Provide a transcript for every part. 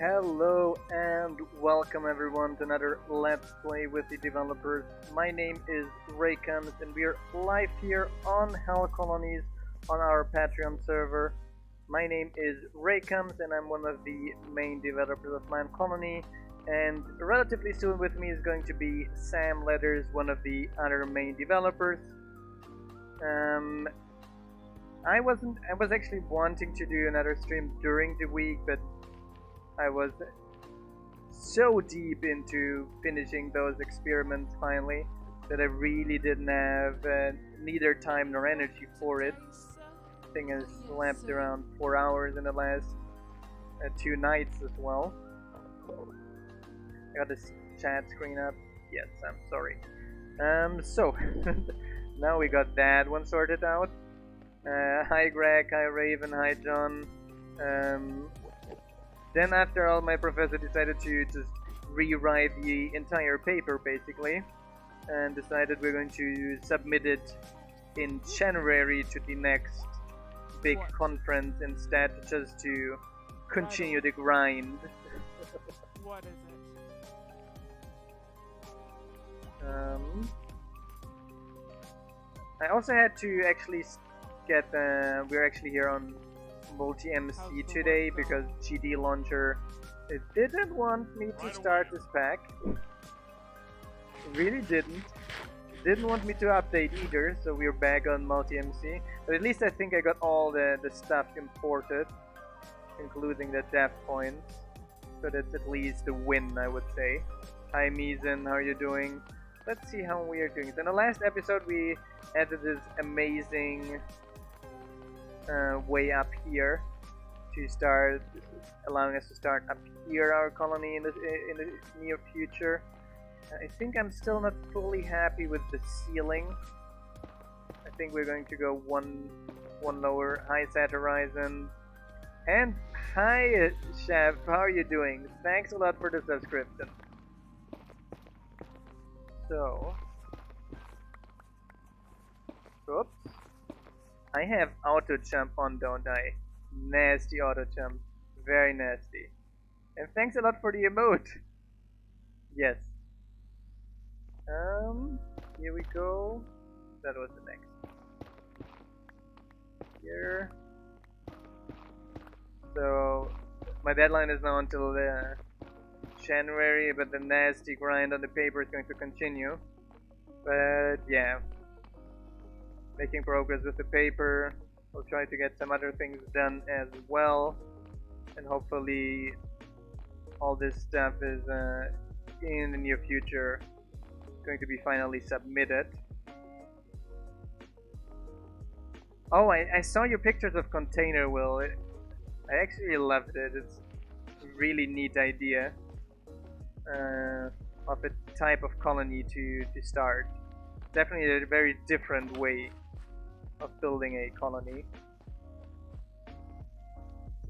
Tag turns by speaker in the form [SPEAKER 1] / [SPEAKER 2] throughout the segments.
[SPEAKER 1] Hello and welcome everyone to another Let's Play with the developers. My name is Raycoms and we are live here on HellColonies on our Patreon server. My name is Raycoms and I'm one of the main developers of Minecolonies, and relatively soon with me is going to be Sam Letters, one of the other main developers. I was actually wanting to do another stream during the week, but I was so deep into finishing those experiments finally that I really didn't have neither time nor energy for it. I think I slept around 4 hours in the last 2 nights as well. I got this chat screen up. Yes, I'm sorry. So now we got that one sorted out. Hi Greg, hi Raven, hi John. Then after all, my professor decided to just rewrite the entire paper basically, and decided we're going to submit it in January to the next big conference instead, just to continue the grind.
[SPEAKER 2] What is it?
[SPEAKER 1] I also had to actually get, we're actually here on multi-MC today because GD Launcher it didn't want me to start this pack. Really didn't want me to update either, so we're back on multi-MC. But at least I think I got all the stuff imported, including the death points, so that's at least a win, I would say. Hi Mizen, how are you doing? Let's see how we are doing. So in the last episode we added this amazing way up here to start, allowing us to start up here our colony in the near future. I think I'm still not fully happy with the ceiling. I think we're going to go one lower. Hi Sat Horizon, and hi Chef, how are you doing? Thanks a lot for the subscription. So, oops. I have auto jump on, don't I? Nasty auto jump. Very nasty. And thanks a lot for the emote. Yes. Here we go. That was the next. Here. So, my deadline is now until January, but the nasty grind on the paper is going to continue. But yeah. Making progress with the paper. We'll try to get some other things done as well, and hopefully all this stuff is in the near future going to be finally submitted. Oh, I saw your pictures of Container Will. I actually loved it. It's a really neat idea of a type of colony to start. Definitely a very different way of building a colony.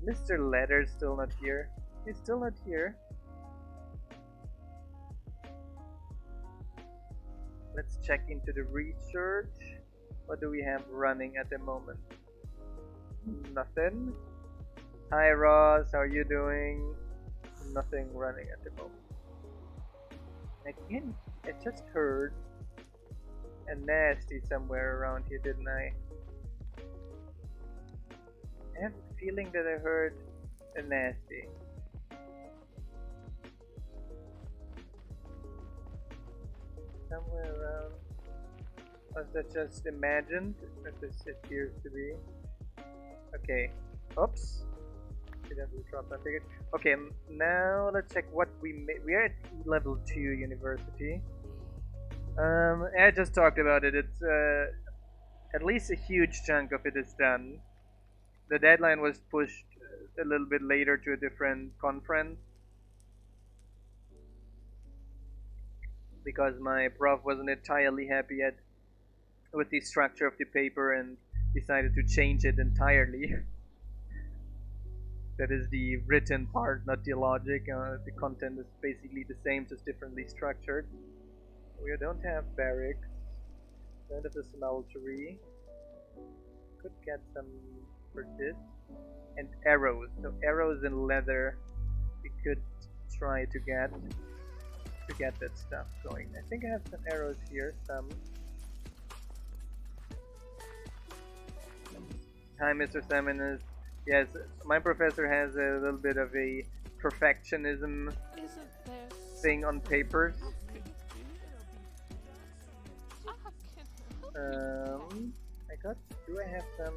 [SPEAKER 1] Mr. Letter's still not here. He's still not here. Let's check into the research. What do we have running at the moment? Nothing. Hi Ross, how are you doing? Nothing running at the moment. Again, I just heard a nasty somewhere around here, didn't I? I have a feeling that I heard a nasty. Somewhere around. Was that just imagined? Or this appears to be. Okay. Oops. Accidentally dropped my ticket. Okay, now let's check what we made. We are at level 2 university. I just talked about it. It's at least a huge chunk of it is done. The deadline was pushed a little bit later to a different conference because my prof wasn't entirely happy yet with the structure of the paper and decided to change it entirely. That is the written part, not the logic. The content is basically the same, just differently structured. We don't have barracks. Don't have the smeltery. Could get some for this. And arrows. So arrows and leather we could try to get that stuff going. I think I have some arrows here, some. Hi, Mr. Seminus. Yes, my professor has a little bit of a perfectionism thing on papers. Do I have some?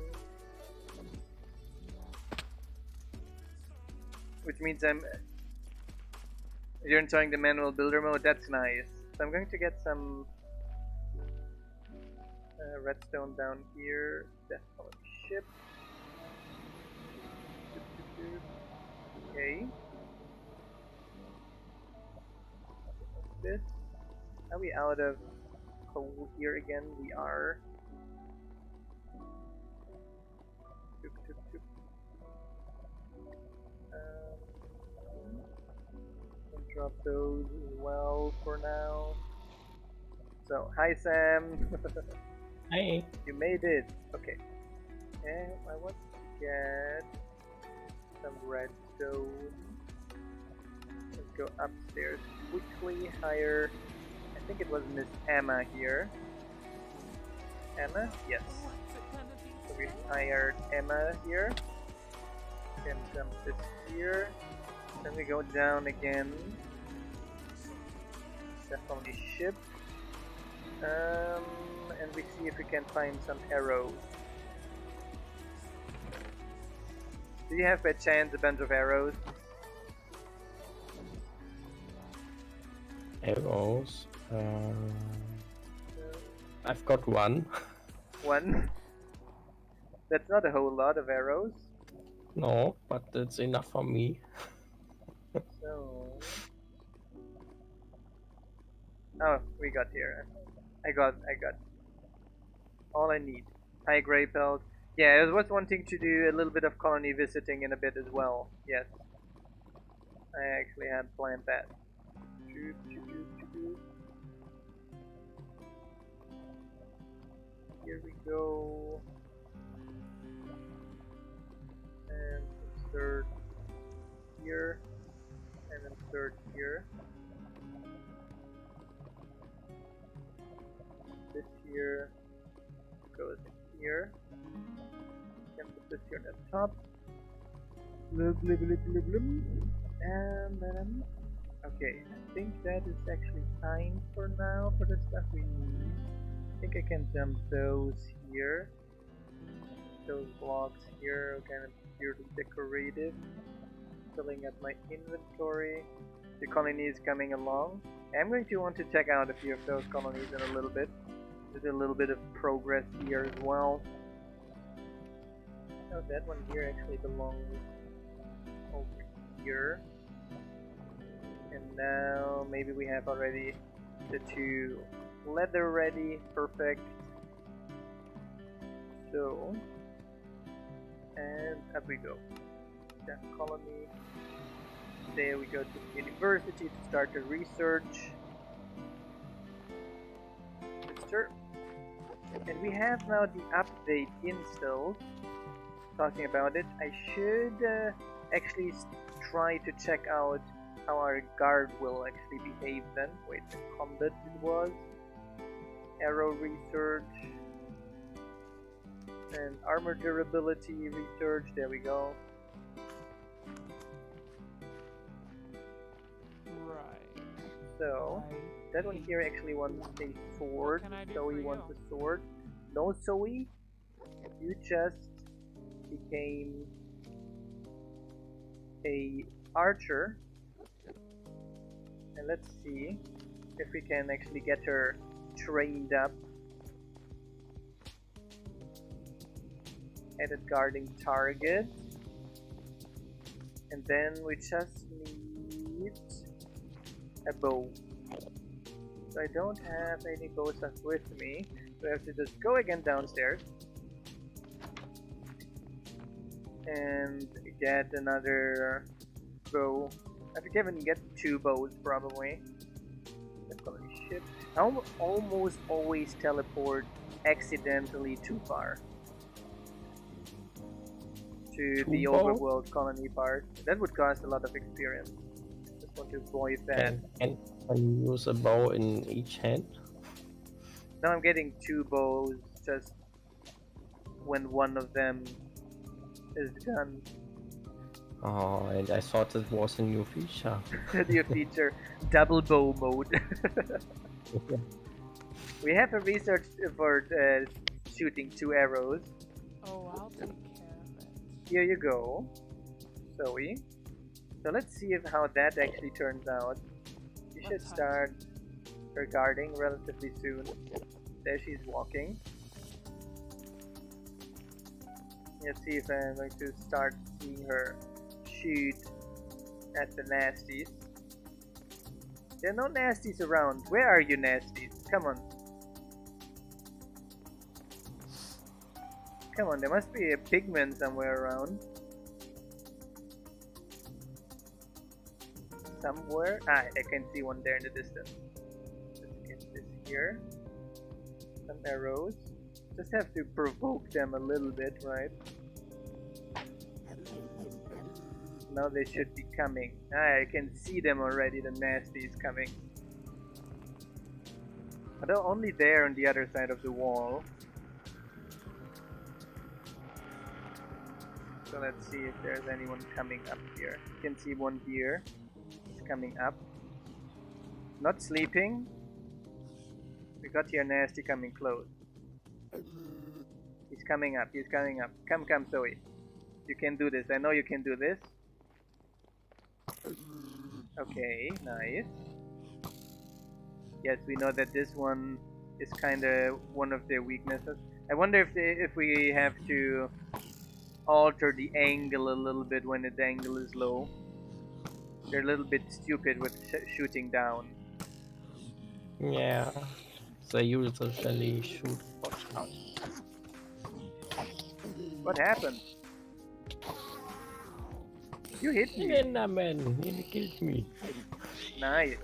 [SPEAKER 1] Which means you're enjoying the manual builder mode. That's nice. So I'm going to get some redstone down here. Definitely ship. Okay. This. Are we out of coal here again? We are. Drop those as well for now. So, hi Sam.
[SPEAKER 3] Hey.
[SPEAKER 1] You made it. Okay. And I want to get some redstone. Let's go upstairs quickly. Hire. I think it was Miss Emma here. Emma? Yes. So we hired Emma here. Can jump this here. Then we go down again. Definitely ship. And we see if we can find some arrows. Do you have by chance a bunch of arrows?
[SPEAKER 3] Arrows. I've got one.
[SPEAKER 1] One? That's not a whole lot of arrows.
[SPEAKER 3] No, but it's enough for me.
[SPEAKER 1] So... Oh, we got here. I got all I need. Hi, Grey Pelt. Yeah, I was wanting to do a little bit of colony visiting in a bit as well. Yes. I actually had planned that. Here we go. And insert here. And insert here. This here goes in here. Can put this here at the top. And then, okay, I think that is actually fine for now for the stuff we need. I think I can jump those here. Those blocks here are kind of purely decorative. Filling up my inventory. The colony is coming along. I'm going to want to check out a few of those colonies in a little bit. There's a little bit of progress here as well. Oh, that one here actually belongs over here. And now maybe we have already the two leather ready. Perfect. So, and up we go. That colony. There we go to the university to start the research. Mister. And we have now the update installed. Talking about it, I should actually try to check out how our guard will actually behave then. Wait, in combat it was. Arrow research. And armor durability research, there we go.
[SPEAKER 2] Right.
[SPEAKER 1] So, that one here actually wants a sword. Zoe wants a sword. No, Zoe, you just became a archer. And let's see if we can actually get her trained up. Edit guarding target. And then we just need a bow. So I don't have any bow stuff with me. So I have to just go again downstairs. And get another bow. I think I can get 2 bows probably. Ship. I almost always teleport accidentally too far. to
[SPEAKER 3] Two
[SPEAKER 1] the
[SPEAKER 3] bow?
[SPEAKER 1] overworld colony part. That would cost a lot of experience. Just want to avoid that.
[SPEAKER 3] Can you use a bow in each hand?
[SPEAKER 1] Now I'm getting 2 bows just when one of them is done.
[SPEAKER 3] Oh, and I thought it was a new feature.
[SPEAKER 1] New feature, double bow mode. We have a research for shooting 2 arrows.
[SPEAKER 2] Oh, I'll take care of it.
[SPEAKER 1] Here you go, Zoe. So let's see how that actually turns out. You should
[SPEAKER 2] Let's
[SPEAKER 1] start her guarding relatively soon. There she's walking. Let's see if I'm going to start seeing her shoot at the nasties. There are no nasties around. Where are you, nasties? Come on. Come on, there must be a pigman somewhere around. Somewhere? Ah, I can see one there in the distance. Let's get this here. Some arrows. Just have to provoke them a little bit, right? Now they should be coming. Ah, I can see them already, the nasties coming. But they're only there on the other side of the wall. So let's see if there's anyone coming up here. You can see one here. He's coming up. Not sleeping. We got here nasty coming close. He's coming up, he's coming up. Come, Zoe. You can do this. I know you can do this. Okay, nice. Yes, we know that this one is kinda one of their weaknesses. I wonder if we have to alter the angle a little bit when the angle is low. They're a little bit stupid with shooting down.
[SPEAKER 3] Yeah, they usually shoot watch out.
[SPEAKER 1] What happened? You hit me.
[SPEAKER 3] Man, he killed me.
[SPEAKER 1] Nice.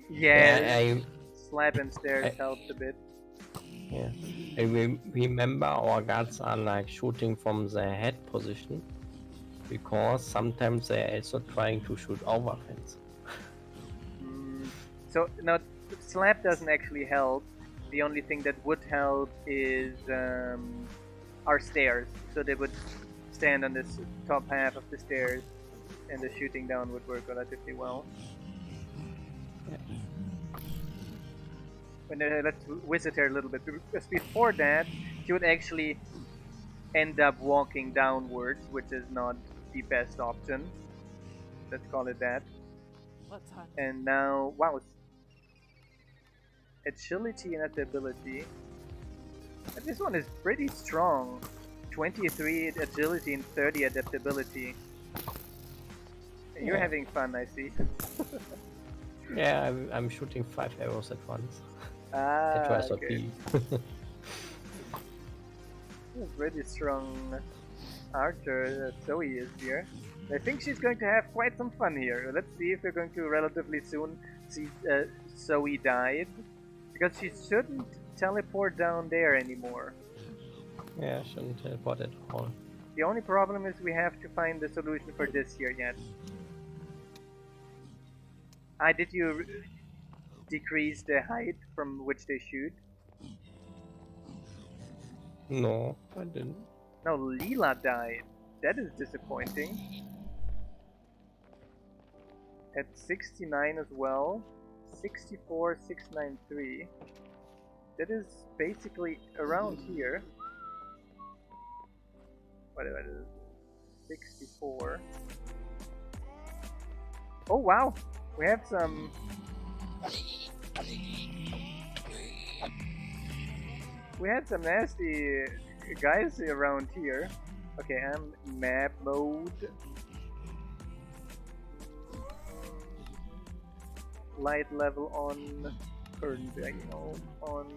[SPEAKER 3] Yeah,
[SPEAKER 1] Yeah, slap and stairs helped a bit.
[SPEAKER 3] Yeah, I remember our guards are like shooting from the head position because sometimes they're also trying to shoot over fence.
[SPEAKER 1] So now slap doesn't actually help. The only thing that would help is our stairs. So they would stand on this top half of the stairs, and the shooting down would work relatively well.
[SPEAKER 3] Yeah.
[SPEAKER 1] Let's visit her a little bit, because before that she would actually end up walking downwards, which is not the best option. Let's call it that.
[SPEAKER 2] Let's hunt.
[SPEAKER 1] And now, wow, agility and adaptability. But this one is pretty strong. 23 agility and 30 adaptability. You're having fun, I see.
[SPEAKER 3] Yeah, I'm shooting 5 arrows at once.
[SPEAKER 1] Ah,
[SPEAKER 3] That was
[SPEAKER 1] okay. Pretty strong archer Zoe is here. I think she's going to have quite some fun here. Let's see if we're going to relatively soon see Zoe died. Because she shouldn't teleport down there anymore.
[SPEAKER 3] Yeah, shouldn't teleport at all.
[SPEAKER 1] The only problem is we have to find the solution for this here yet. Did you decrease the height from which they shoot?
[SPEAKER 3] No, I didn't.
[SPEAKER 1] No, Leela died. That is disappointing. At 69 as well. 64, 693. That is basically around here. Whatever it is. 64. Oh wow! We have some... We had some nasty guys around here. Okay, I'm map mode. Light level on. Current on.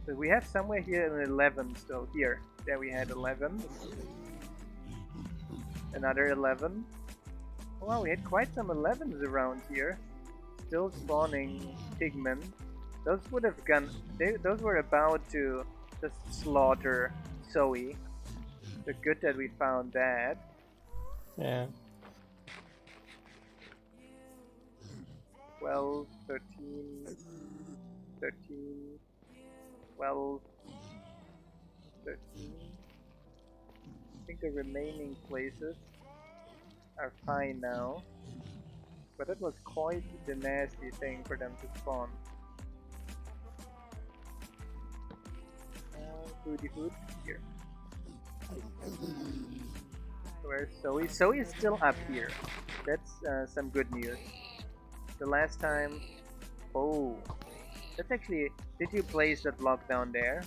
[SPEAKER 1] So we have somewhere here an 11 still. Here. There we had 11. Another 11. Oh, wow, we had quite some 11s around here. Still spawning pigmen. Those would have gone. Those were about to just slaughter Zoe. So good that we found that.
[SPEAKER 3] Yeah.
[SPEAKER 1] 12, 13, 13, 12, 13. I think the remaining places are fine now. But that was quite the nasty thing for them to spawn. Foodie food here. Where's Zoe? Zoe is still up here. That's some good news. The last time... Oh, that's actually... Did you place that block down there?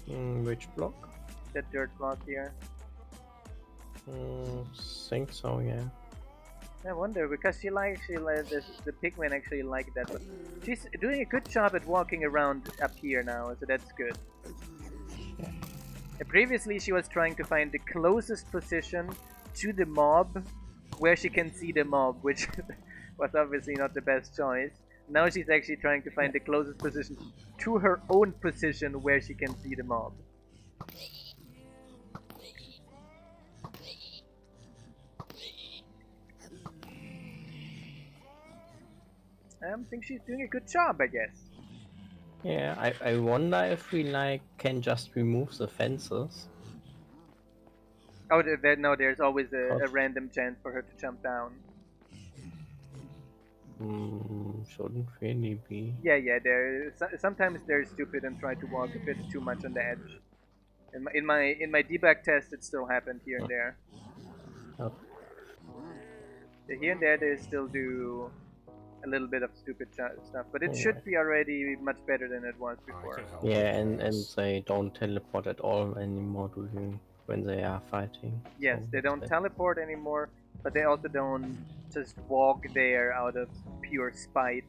[SPEAKER 3] Which block?
[SPEAKER 1] That dirt block here?
[SPEAKER 3] Think so, yeah.
[SPEAKER 1] I wonder, because she the pigmen actually like that, but she's doing a good job at walking around up here now, so that's good.
[SPEAKER 3] Yeah.
[SPEAKER 1] Previously she was trying to find the closest position to the mob where she can see the mob, which was obviously not the best choice. Now she's actually trying to find the closest position to her own position where she can see the mob. I think she's doing a good job, I guess.
[SPEAKER 3] Yeah, I wonder if we like can just remove the fences.
[SPEAKER 1] Oh, no, there's always a random chance for her to jump down.
[SPEAKER 3] Shouldn't really be.
[SPEAKER 1] Yeah, sometimes they're stupid and try to walk a bit too much on the edge. In my debug test, it still happened here and there.
[SPEAKER 3] Oh.
[SPEAKER 1] Here and there, they still do a little bit of stupid stuff, but it should be already much better than it was before.
[SPEAKER 3] Yeah, and they don't teleport at all anymore, do you? When they are fighting.
[SPEAKER 1] Yes,
[SPEAKER 3] so
[SPEAKER 1] they don't teleport anymore, but they also don't just walk there out of pure spite.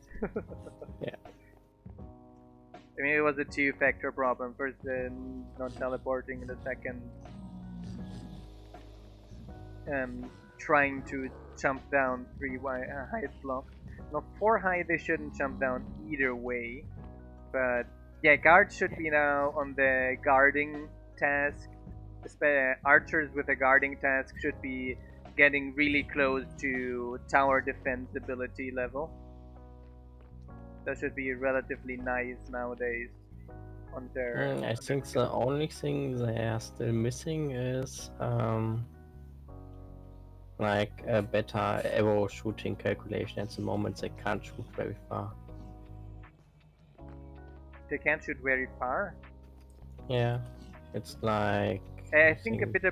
[SPEAKER 3] Yeah.
[SPEAKER 1] I mean, it was a two-factor problem. First, not teleporting, and the second, trying to jump down 3 height blocks. Now, 4 high, they shouldn't jump down either way. But yeah, guards should be now on the guarding task. Archers with a guarding task should be getting really close to tower defense ability level. That should be relatively nice nowadays on their...
[SPEAKER 3] I think the only thing they are still missing is like a better arrow shooting calculation. At the moment they can't shoot very far.
[SPEAKER 1] They can't shoot very far?
[SPEAKER 3] Yeah, it's like...
[SPEAKER 1] I think a bit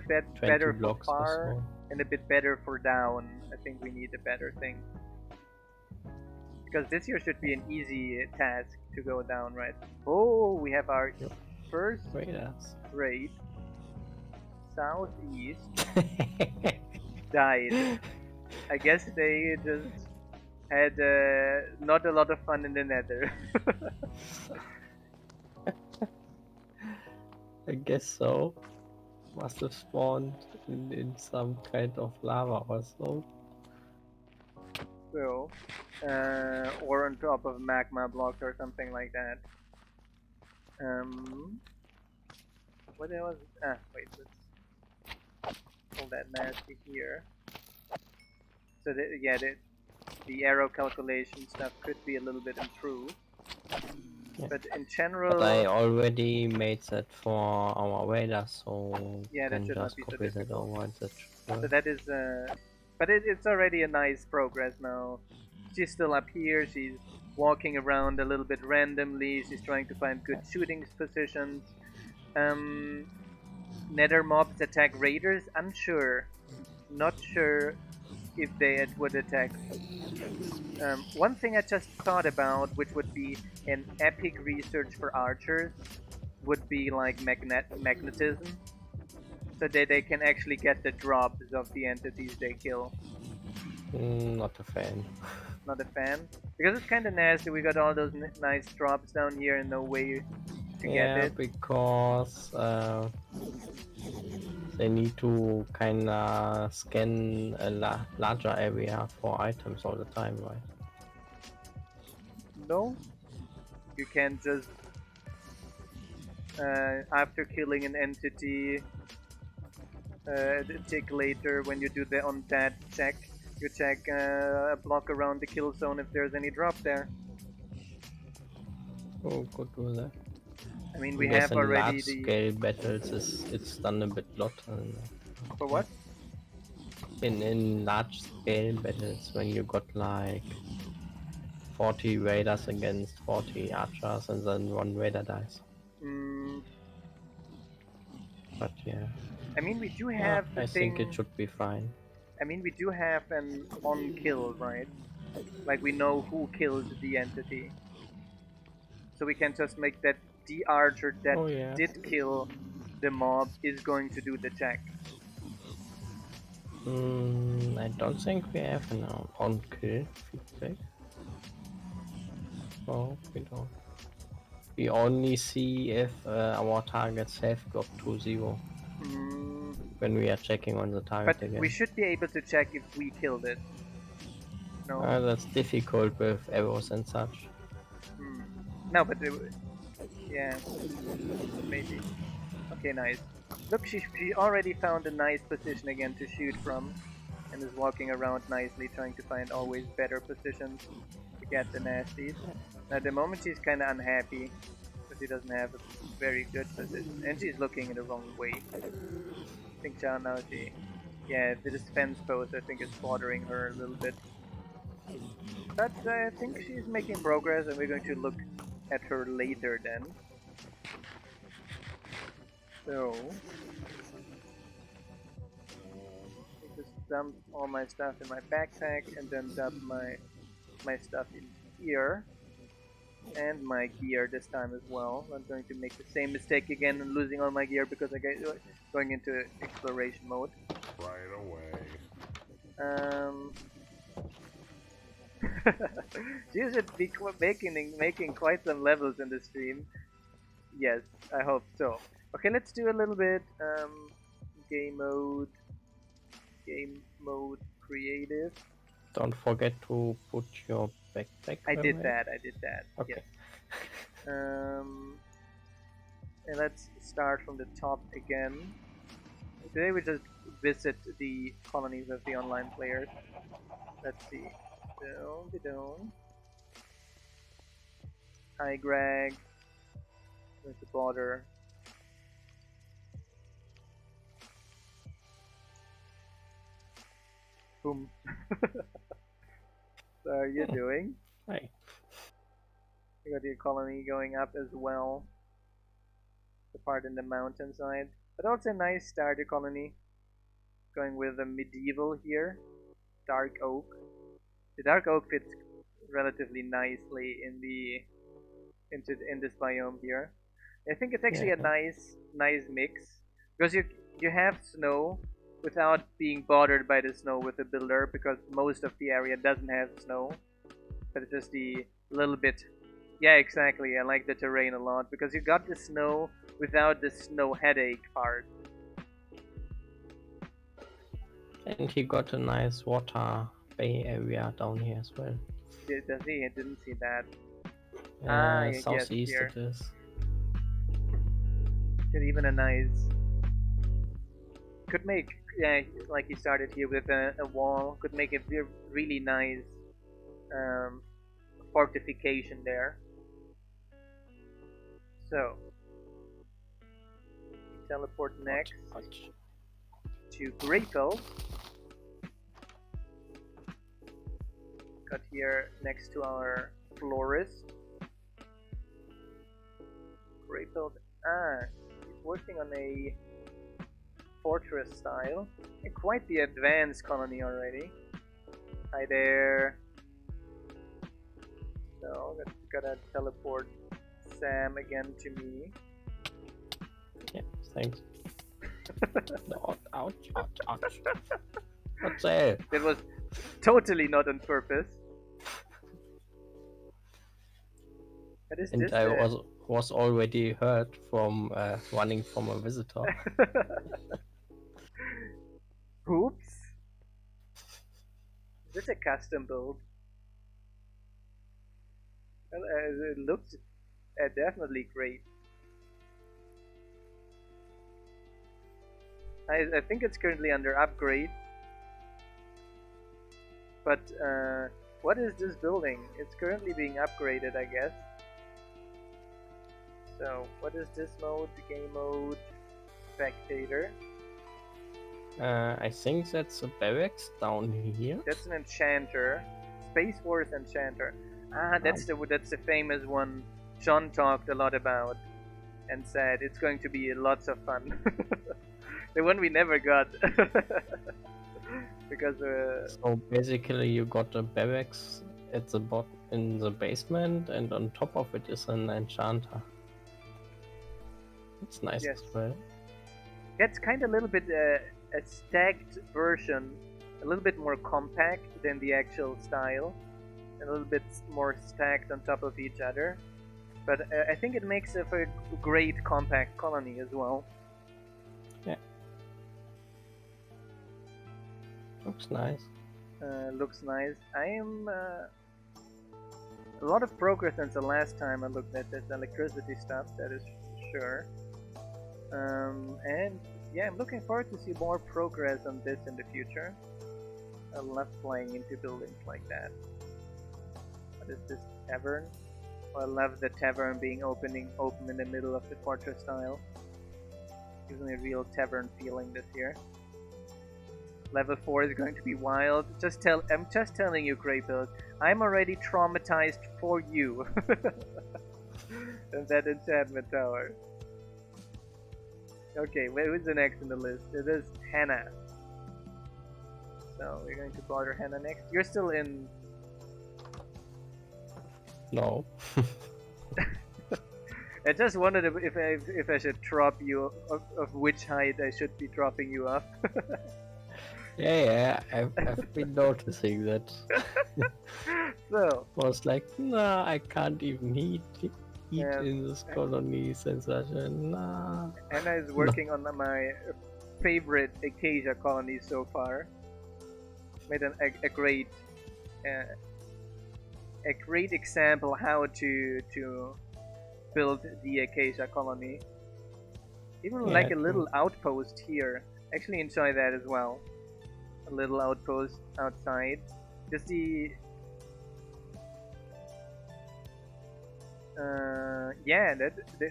[SPEAKER 1] better for
[SPEAKER 3] blocks
[SPEAKER 1] far
[SPEAKER 3] so.
[SPEAKER 1] and a bit better for down. I think we need a better thing. Because this here should be an easy task to go down, right? Oh, we have our first raid. Southeast died. I guess they just had not a lot of fun in the nether.
[SPEAKER 3] I guess so. Must have spawned in some kind of lava or so.
[SPEAKER 1] So, or on top of magma blocks or something like that. What else? Wait, let's pull that nasty here. So the arrow calculation stuff could be a little bit improved. Yeah. But in general...
[SPEAKER 3] But I already made that for our radar, so
[SPEAKER 1] yeah, that
[SPEAKER 3] can
[SPEAKER 1] should
[SPEAKER 3] just
[SPEAKER 1] not be
[SPEAKER 3] copy
[SPEAKER 1] so
[SPEAKER 3] that over.
[SPEAKER 1] So that is... but it's already a nice progress now. She's still up here, she's walking around a little bit randomly, she's trying to find good shooting positions. Nether mobs attack raiders? Unsure. Not sure if they would attack. One thing I just thought about, which would be an epic research for archers, would be like magnetism. So that they can actually get the drops of the entities they kill.
[SPEAKER 3] Not a fan.
[SPEAKER 1] Not a fan? Because it's kind of nasty, we got all those nice drops down here and no way to get it.
[SPEAKER 3] Because they need to kinda scan a larger area for items all the time, right?
[SPEAKER 1] No. You can just, after killing an entity, tick later when you do the on that check. You check a block around the kill zone if there's any drop there.
[SPEAKER 3] Oh, could do that.
[SPEAKER 1] I mean,
[SPEAKER 3] I
[SPEAKER 1] we
[SPEAKER 3] guess
[SPEAKER 1] have
[SPEAKER 3] in
[SPEAKER 1] already
[SPEAKER 3] large
[SPEAKER 1] the
[SPEAKER 3] scale battles it's done a bit lot.
[SPEAKER 1] for what?
[SPEAKER 3] In large scale battles when you got like 40 raiders against 40 archers and then one raider dies.
[SPEAKER 1] Mm,
[SPEAKER 3] But yeah,
[SPEAKER 1] I mean, we do
[SPEAKER 3] well,
[SPEAKER 1] have the
[SPEAKER 3] I think it
[SPEAKER 1] thing.
[SPEAKER 3] should be fine.
[SPEAKER 1] I mean, we do have an on kill, right? Like we know who killed the entity, so we can just make that the archer that
[SPEAKER 3] Oh yeah.
[SPEAKER 1] did kill the mob is going to do the check.
[SPEAKER 3] I don't think we have an on kill feedback. No, we don't. We only see if our targets have got to 0
[SPEAKER 1] Mm,
[SPEAKER 3] when we are checking on the target
[SPEAKER 1] but we
[SPEAKER 3] again.
[SPEAKER 1] should be able to check if we killed it. No.
[SPEAKER 3] That's difficult with arrows and such.
[SPEAKER 1] Hmm. No, but yeah, maybe. Okay, nice. Look, she already found a nice position again to shoot from, and is walking around nicely, trying to find always better positions to get the nasties. Now, at the moment she's kind of unhappy because she doesn't have a very good position, and she's looking in the wrong way. I think now she, yeah, the defense post I think is bothering her a little bit. But I think she's making progress, and we're going to look at her later then. So, I just dump all my stuff in my backpack, and then dump my stuff in here, and my gear this time as well. I'm going to make the same mistake again and losing all my gear because I get going into exploration mode.
[SPEAKER 4] Right away.
[SPEAKER 1] You should be making quite some levels in the stream. Yes, I hope so. Okay, let's do a little bit game mode, creative.
[SPEAKER 3] Don't forget to put your backpack
[SPEAKER 1] I did
[SPEAKER 3] away.
[SPEAKER 1] that. I did that.
[SPEAKER 3] Okay.
[SPEAKER 1] Yes. And let's start from the top again. Today we just visit the colonies of the online players. Let's see. Down. Hi, Greg. There's the border. Boom. So how are you doing?
[SPEAKER 3] Hi.
[SPEAKER 1] You got your colony going up as well. The part in the mountainside. But also a nice starter colony. Going with a medieval here. Dark oak. The dark oak fits relatively nicely in this biome here. I think it's actually a nice mix because you have snow without being bothered by the snow with the builder because most of the area doesn't have snow, but it's just the little bit. Yeah, exactly. I like the terrain a lot because you got the snow without the snow headache part.
[SPEAKER 3] And he got a nice water bay area down here as well.
[SPEAKER 1] Does he? I didn't see that. Yes,
[SPEAKER 3] Southeast
[SPEAKER 1] here.
[SPEAKER 3] it is.
[SPEAKER 1] Could even a nice. Could make, yeah, like he started here with a wall. Could make a really nice fortification there. So, teleport next to Grapel. Got here next to our florist. Grapel. He's working on a fortress style. And quite the advanced colony already. Hi there. So, gotta teleport Sam again to me.
[SPEAKER 3] Yeah, thanks. Ouch. What's that?
[SPEAKER 1] It was totally not on purpose. What is
[SPEAKER 3] And
[SPEAKER 1] this?
[SPEAKER 3] I was already hurt from running from a visitor.
[SPEAKER 1] Oops. Is this a custom build? Well, it looks definitely great. I think it's currently under upgrade. But what is this building? It's currently being upgraded, I guess. So what is this mode? Game mode, spectator.
[SPEAKER 3] I think that's a barracks down here.
[SPEAKER 1] That's an enchanter, Space Wars enchanter. Ah, that's the famous one John talked a lot about and said it's going to be lots of fun. The one we never got. Because
[SPEAKER 3] So basically, you got a barracks at the bottom in the basement, and on top of it is an enchanter. It's nice
[SPEAKER 1] Yes.
[SPEAKER 3] as well.
[SPEAKER 1] it's kind of a little bit a stacked version, a little bit more compact than the actual style, a little bit more stacked on top of each other. But I think it makes a very great compact colony as well.
[SPEAKER 3] Looks nice.
[SPEAKER 1] Looks nice. I am a lot of progress since the last time I looked at this electricity stuff, that is sure. And yeah, I'm looking forward to see more progress on this in the future. I love playing into buildings like that. What is this tavern? Oh, I love the tavern being open in the middle of the fortress style. Gives me a real tavern feeling this year. Level 4 is going to be wild. I'm just telling you, Greybill. I'm already traumatized for you. And that enchantment tower. Okay, who's the next in the list? It is Hannah. So we're going to bother Hannah next. You're still in.
[SPEAKER 3] No.
[SPEAKER 1] I just wondered if I should drop you of which height I should be dropping you off.
[SPEAKER 3] Yeah, I've been noticing that.
[SPEAKER 1] So
[SPEAKER 3] Was like, nah, I can't even eat
[SPEAKER 1] Yeah.
[SPEAKER 3] in this colony sensation. Nah.
[SPEAKER 1] Anna is working on my favorite acacia colony so far. Made a great example how to build the acacia colony. Even
[SPEAKER 3] Yeah,
[SPEAKER 1] like a
[SPEAKER 3] true.
[SPEAKER 1] little outpost here. Actually enjoy that as well. A little outpost outside. Just the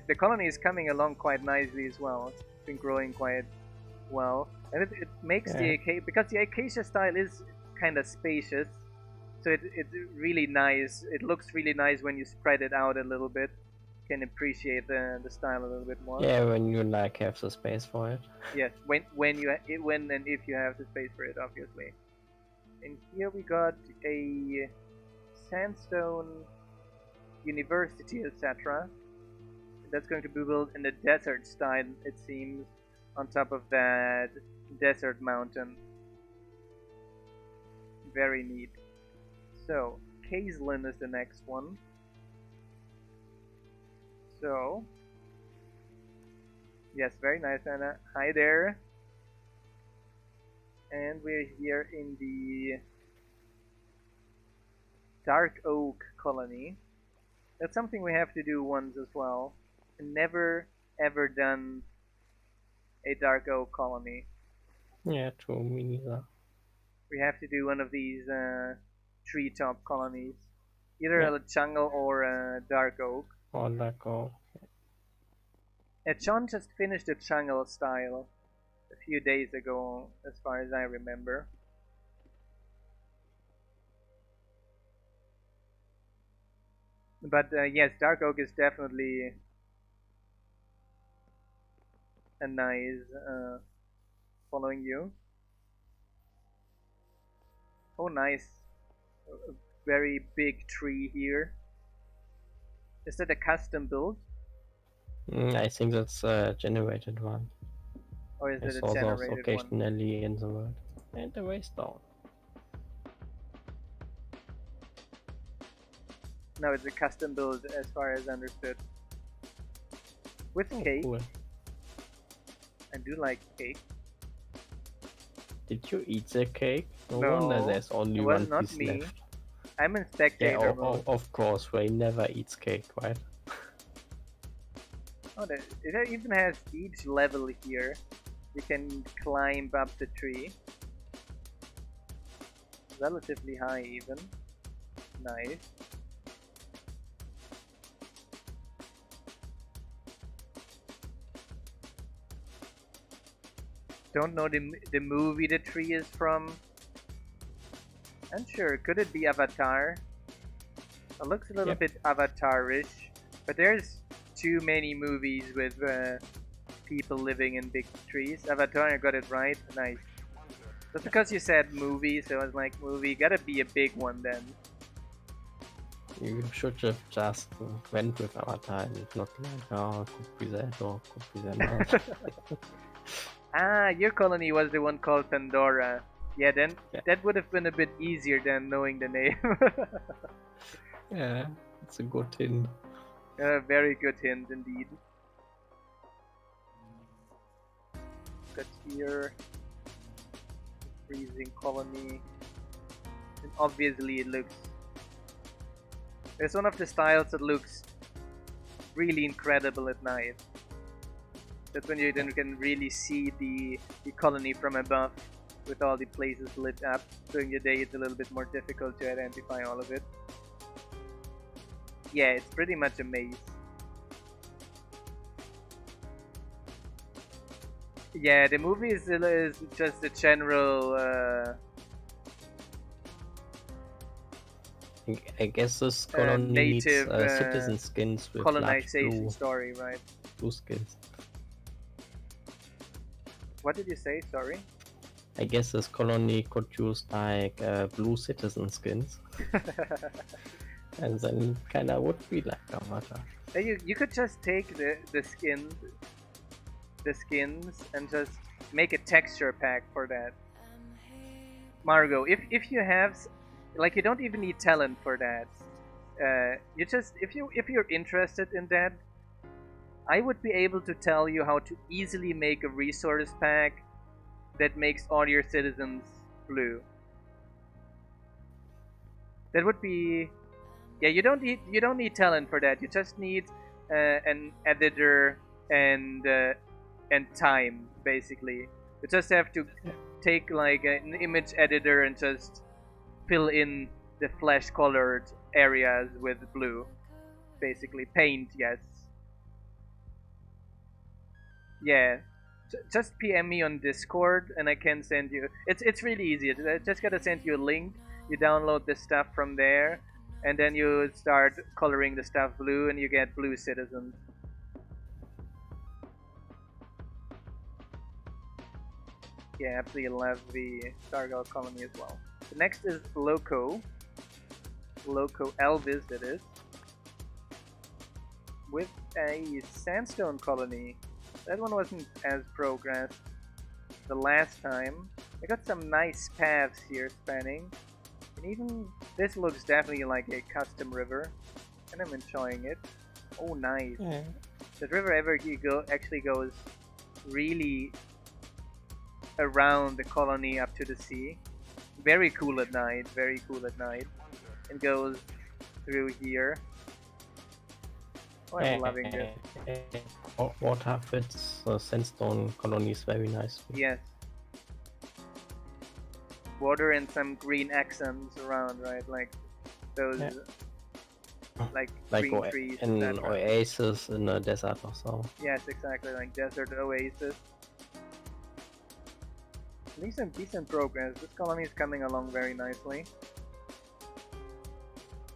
[SPEAKER 1] the colony is coming along quite nicely as well. It's been growing quite well, and it makes the because the acacia style is kind of spacious, so it's really nice. It looks really nice when you spread it out a little bit. Can appreciate the style a little bit more.
[SPEAKER 3] Yeah, when you like have the space for it.
[SPEAKER 1] Yes, when and if you have the space for it, obviously. And here we got a sandstone university, etc. That's going to be built in the desert style, it seems, on top of that desert mountain. Very neat. So, Kaislin is the next one. So, yes, very nice, Anna. Hi there. And we're here in the Dark Oak colony. That's something we have to do once as well. Never ever done a Dark Oak colony.
[SPEAKER 3] Yeah, true, me neither.
[SPEAKER 1] We have to do one of these treetop colonies. Either
[SPEAKER 3] Yeah.
[SPEAKER 1] a jungle or a Dark Oak.
[SPEAKER 3] Or like, oh,
[SPEAKER 1] John just finished the jungle style a few days ago, as far as I remember. But yes, Dark Oak is definitely a nice following you. Oh, nice. A very big tree here. Is that a custom build?
[SPEAKER 3] I think that's a generated one.
[SPEAKER 1] Or is
[SPEAKER 3] I
[SPEAKER 1] it a
[SPEAKER 3] saw those
[SPEAKER 1] generated one?
[SPEAKER 3] occasionally in the world. And the way down.
[SPEAKER 1] No, it's a custom build as far as understood. With
[SPEAKER 3] Oh,
[SPEAKER 1] cake.
[SPEAKER 3] cool.
[SPEAKER 1] I do like cake.
[SPEAKER 3] Did you eat the cake? No
[SPEAKER 1] No,
[SPEAKER 3] wonder there's only
[SPEAKER 1] it was
[SPEAKER 3] one
[SPEAKER 1] not
[SPEAKER 3] piece
[SPEAKER 1] me.
[SPEAKER 3] left.
[SPEAKER 1] I'm in
[SPEAKER 3] Yeah,
[SPEAKER 1] spectator mode.
[SPEAKER 3] of course, Ray never eats cake, right?
[SPEAKER 1] Oh, it even has each level here. You can climb up the tree. Relatively high even. Nice. Don't know the movie the tree is from. Unsure. Could it be Avatar? It looks a little bit Avatar-ish, but there's too many movies with people living in big trees. Avatar, I got it right. Nice. Just because you said movie, so I was like, movie, gotta be a big one then.
[SPEAKER 3] You should have just went with Avatar and not like, oh, could be that or could be that not.
[SPEAKER 1] Ah, your colony was the one called Pandora. Yeah, then that would have been a bit easier than knowing the name.
[SPEAKER 3] Yeah, it's a good hint.
[SPEAKER 1] A very good hint indeed. Got here freezing colony, and obviously it looks. It's one of the styles that looks really incredible at night. That's when you then can really see the colony from above, with all the places lit up. During the day, it's a little bit more difficult to identify all of it. Yeah, it's pretty much a maze. Yeah, the movie is just a general.
[SPEAKER 3] I guess this colony needs
[SPEAKER 1] native
[SPEAKER 3] citizen skins with
[SPEAKER 1] colonization
[SPEAKER 3] large
[SPEAKER 1] story, right?
[SPEAKER 3] blue skins.
[SPEAKER 1] What did you say? Sorry.
[SPEAKER 3] I guess this colony could use like blue citizen skins, and then kinda would be like Avatar.
[SPEAKER 1] You could just take the skins and just make a texture pack for that. Margot, if you have, like, you don't even need talent for that. You just if you're interested in that, I would be able to tell you how to easily make a resource pack that makes all your citizens blue. That would be, yeah. You don't need talent for that. You just need an editor and time, basically. You just have to take like an image editor and just fill in the flesh colored areas with blue, basically paint. Yes. Yeah, just PM me on Discord and I can send you. It's really easy. I just gotta send you a link. You download the stuff from there, and then you start coloring the stuff blue, and you get blue citizens. Yeah, absolutely love the Stargirl colony as well. The next is Loco Elvis, that is, with a sandstone colony. That one wasn't as progressed the last time. I got some nice paths here spanning. And even this looks definitely like a custom river. And I'm enjoying it. Oh, nice.
[SPEAKER 3] Yeah.
[SPEAKER 1] The river actually goes really around the colony up to the sea. Very cool at night, And goes through here. Oh, I'm loving this.
[SPEAKER 3] Water fits sandstone colonies very nicely.
[SPEAKER 1] Yes. Water and some green accents around, right? Like those, like green trees.
[SPEAKER 3] An oasis in a desert or so.
[SPEAKER 1] Yes, exactly, like desert oasis. Decent progress. This colony is coming along very nicely.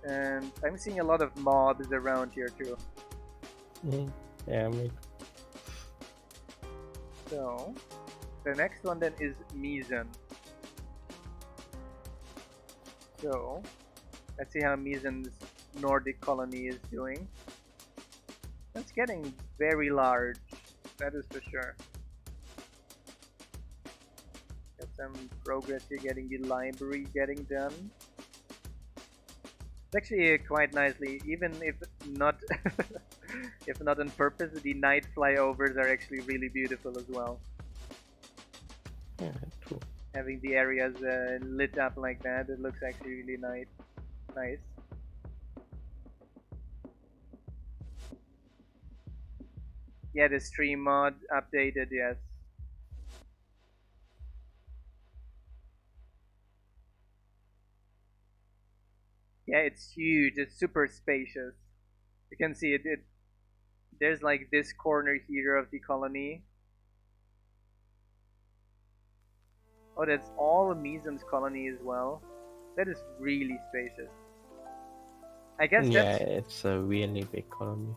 [SPEAKER 1] And I'm seeing a lot of mobs around here too.
[SPEAKER 3] Yeah, me.
[SPEAKER 1] So, the next one then is Misen. So, let's see how Misen's Nordic colony is doing. It's getting very large, that is for sure. Got some progress here, getting the library getting done. It's actually quite nicely, even if not if not on purpose, the night flyovers are actually really beautiful as well.
[SPEAKER 3] Yeah, true.
[SPEAKER 1] Having the areas lit up like that, it looks actually really nice. Yeah, the stream mod updated, yes. Yeah, it's huge. It's super spacious. You can see it. There's like this corner here of the colony. Oh, that's all Misen's colony as well. That is really spacious. I guess
[SPEAKER 3] Yeah,
[SPEAKER 1] that's
[SPEAKER 3] it's a really big colony.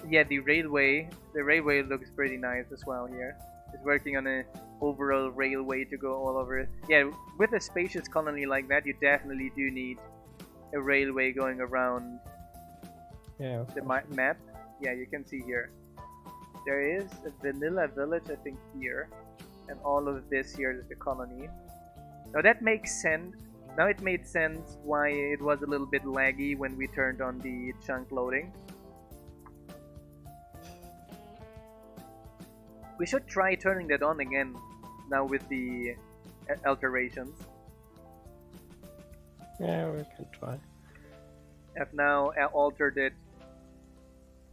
[SPEAKER 1] yeah. The railway looks pretty nice as well here. It's working on an overall railway to go all over. Yeah, with a spacious colony like that, you definitely do need a railway going around
[SPEAKER 3] Yeah.
[SPEAKER 1] the map. Yeah, you can see here. There is a vanilla village, I think, here, and all of this here is the colony. Now that makes sense. Now it made sense why it was a little bit laggy when we turned on the chunk loading. We should try turning that on again now with the alterations.
[SPEAKER 3] Yeah, we can try.
[SPEAKER 1] I've now altered it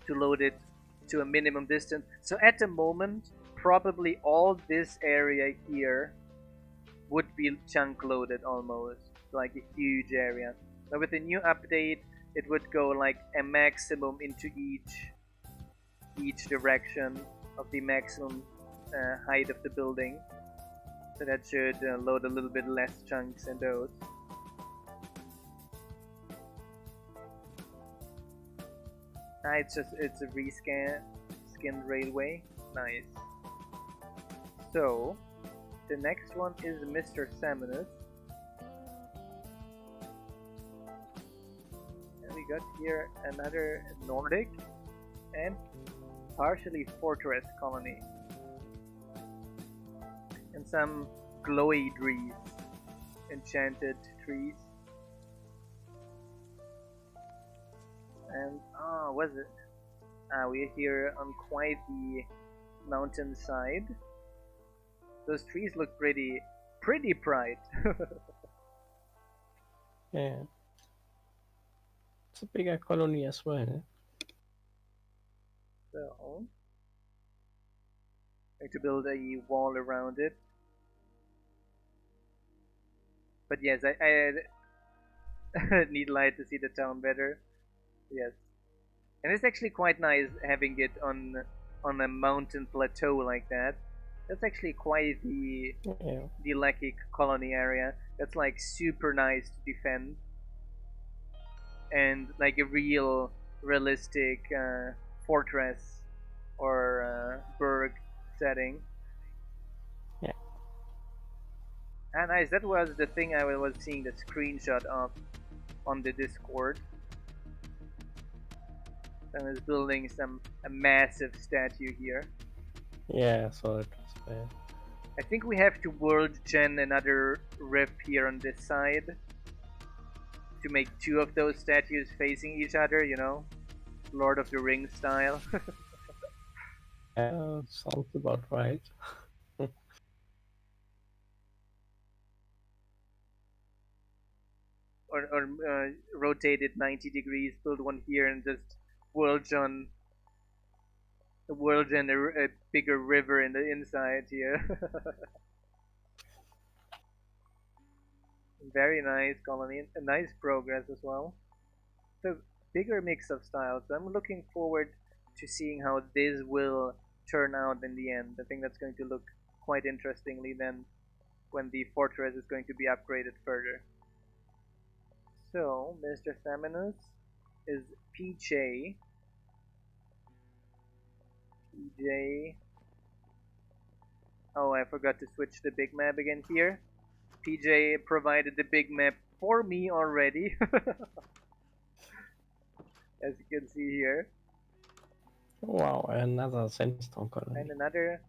[SPEAKER 1] to load it to a minimum distance. So at the moment, probably all this area here would be chunk loaded almost, like a huge area. Now with the new update, it would go like a maximum into each direction of the maximum height of the building. So that should load a little bit less chunks in those. It's a skinned railway. Nice. So the next one is Mr. Saminus. And we got here another Nordic and partially fortress colony. And some glowy trees. Enchanted trees. And was it? We're here on quite the mountainside. Those trees look pretty bright.
[SPEAKER 3] Yeah. It's a bigger colony as well. Eh?
[SPEAKER 1] So, like to build a wall around it. But yes, I need light to see the town better. Yes, and it's actually quite nice having it on a mountain plateau like that. That's actually quite the lucky colony area. That's like super nice to defend, and like a realistic fortress or burg setting.
[SPEAKER 3] Yeah.
[SPEAKER 1] And nice. That was the thing I was seeing the screenshot of on the Discord. And is building a massive statue here.
[SPEAKER 3] Yeah, so it was bad.
[SPEAKER 1] I think we have to world gen another rift here on this side to make two of those statues facing each other, you know, Lord of the Rings style.
[SPEAKER 3] Sounds about right.
[SPEAKER 1] or rotate it 90 degrees, build one here, and just world gen a bigger river in the inside here. Very nice colony, a nice progress as well. So bigger mix of styles. So I'm looking forward to seeing how this will turn out in the end. I think that's going to look quite interestingly then when the fortress is going to be upgraded further. So Mr. Saminus is PJ. Oh, I forgot to switch the big map again here. PJ provided the big map for me already. As you can see here.
[SPEAKER 3] Wow, another sandstone colony.
[SPEAKER 1] And another.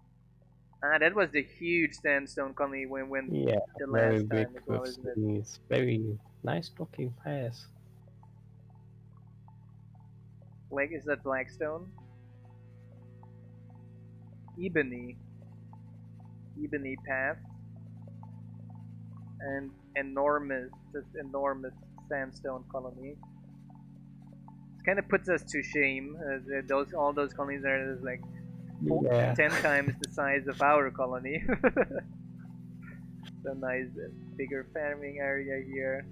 [SPEAKER 1] That was the huge sandstone colony when
[SPEAKER 3] Yeah,
[SPEAKER 1] the
[SPEAKER 3] very
[SPEAKER 1] last
[SPEAKER 3] big
[SPEAKER 1] time as well,
[SPEAKER 3] with
[SPEAKER 1] isn't it?
[SPEAKER 3] these very nice looking paths.
[SPEAKER 1] Like, is that Blackstone? Ebony path. And just enormous sandstone colony. It kind of puts us to shame. All those colonies are just like 10 times the size of our colony. So nice, bigger farming area here.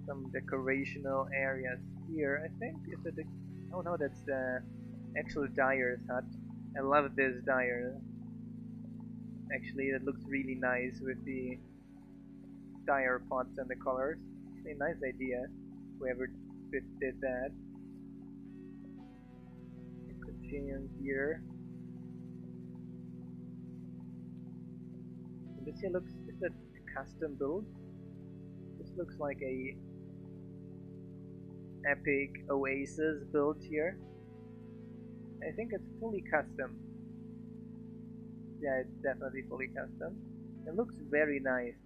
[SPEAKER 1] some decorational areas here. I think is it? Oh no, that's the actual dyer's hut. I love this dyer. Actually, it looks really nice with the dyer pots and the colors. A nice idea. Whoever did that. Continuing here. And this here looks. Is that a custom build? This looks like a epic oasis built here. I think it's fully custom. Yeah, it's definitely fully custom. It looks very nice.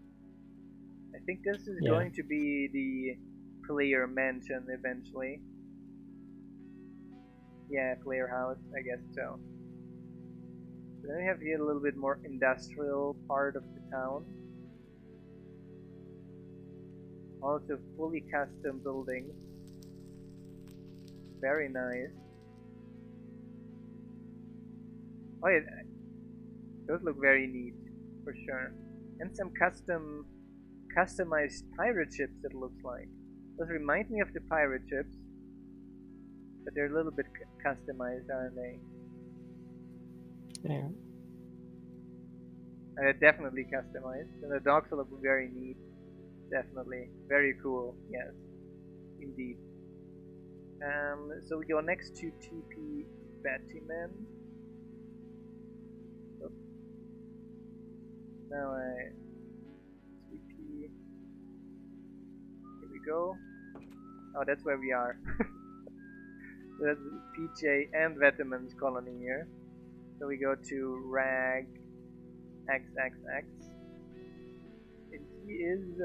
[SPEAKER 1] I think this is going to be the player mansion eventually. Yeah, player house, I guess so. Then we have here a little bit more industrial part of the town. Also fully custom buildings. Very nice. Oh yeah, those look very neat, for sure. And some customized pirate ships, it looks like. Those remind me of the pirate ships, but they're a little bit customized, aren't they?
[SPEAKER 3] Yeah.
[SPEAKER 1] They're definitely customized, and the dogs look very neat. Definitely. Very cool, yes. Indeed. So your next two TP Batman. Oops. Now I TP. Here we go. Oh, that's where we are. That's PJ and Veteman's colony here. So we go to Rag XXX. And he is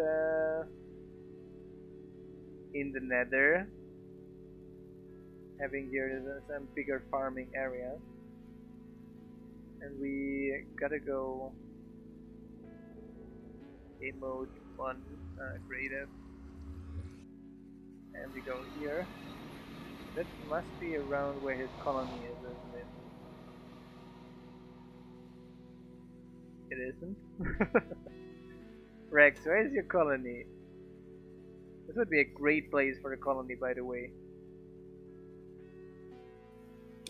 [SPEAKER 1] in the Nether, having here some bigger farming area. And we gotta go game mode 1 creative. And we go here. That must be around where his colony is, isn't it? It isn't? Rex, where is your colony? This would be a great place for a colony, by the way.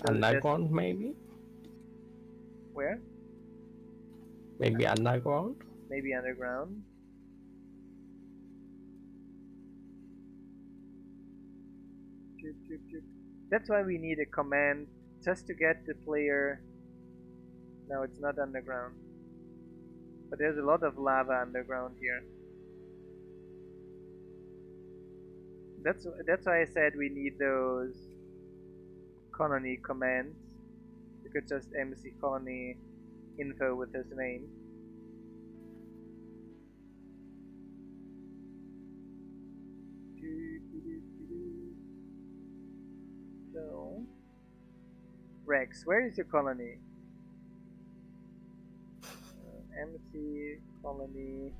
[SPEAKER 3] Underground, maybe?
[SPEAKER 1] Where?
[SPEAKER 3] Maybe underground?
[SPEAKER 1] Maybe underground. That's why we need a command just to get the player. No, it's not underground. But there's a lot of lava underground here. That's why I said we need those colony commands. You could just MC colony info with his name. So, Rex, where is your colony? MC colony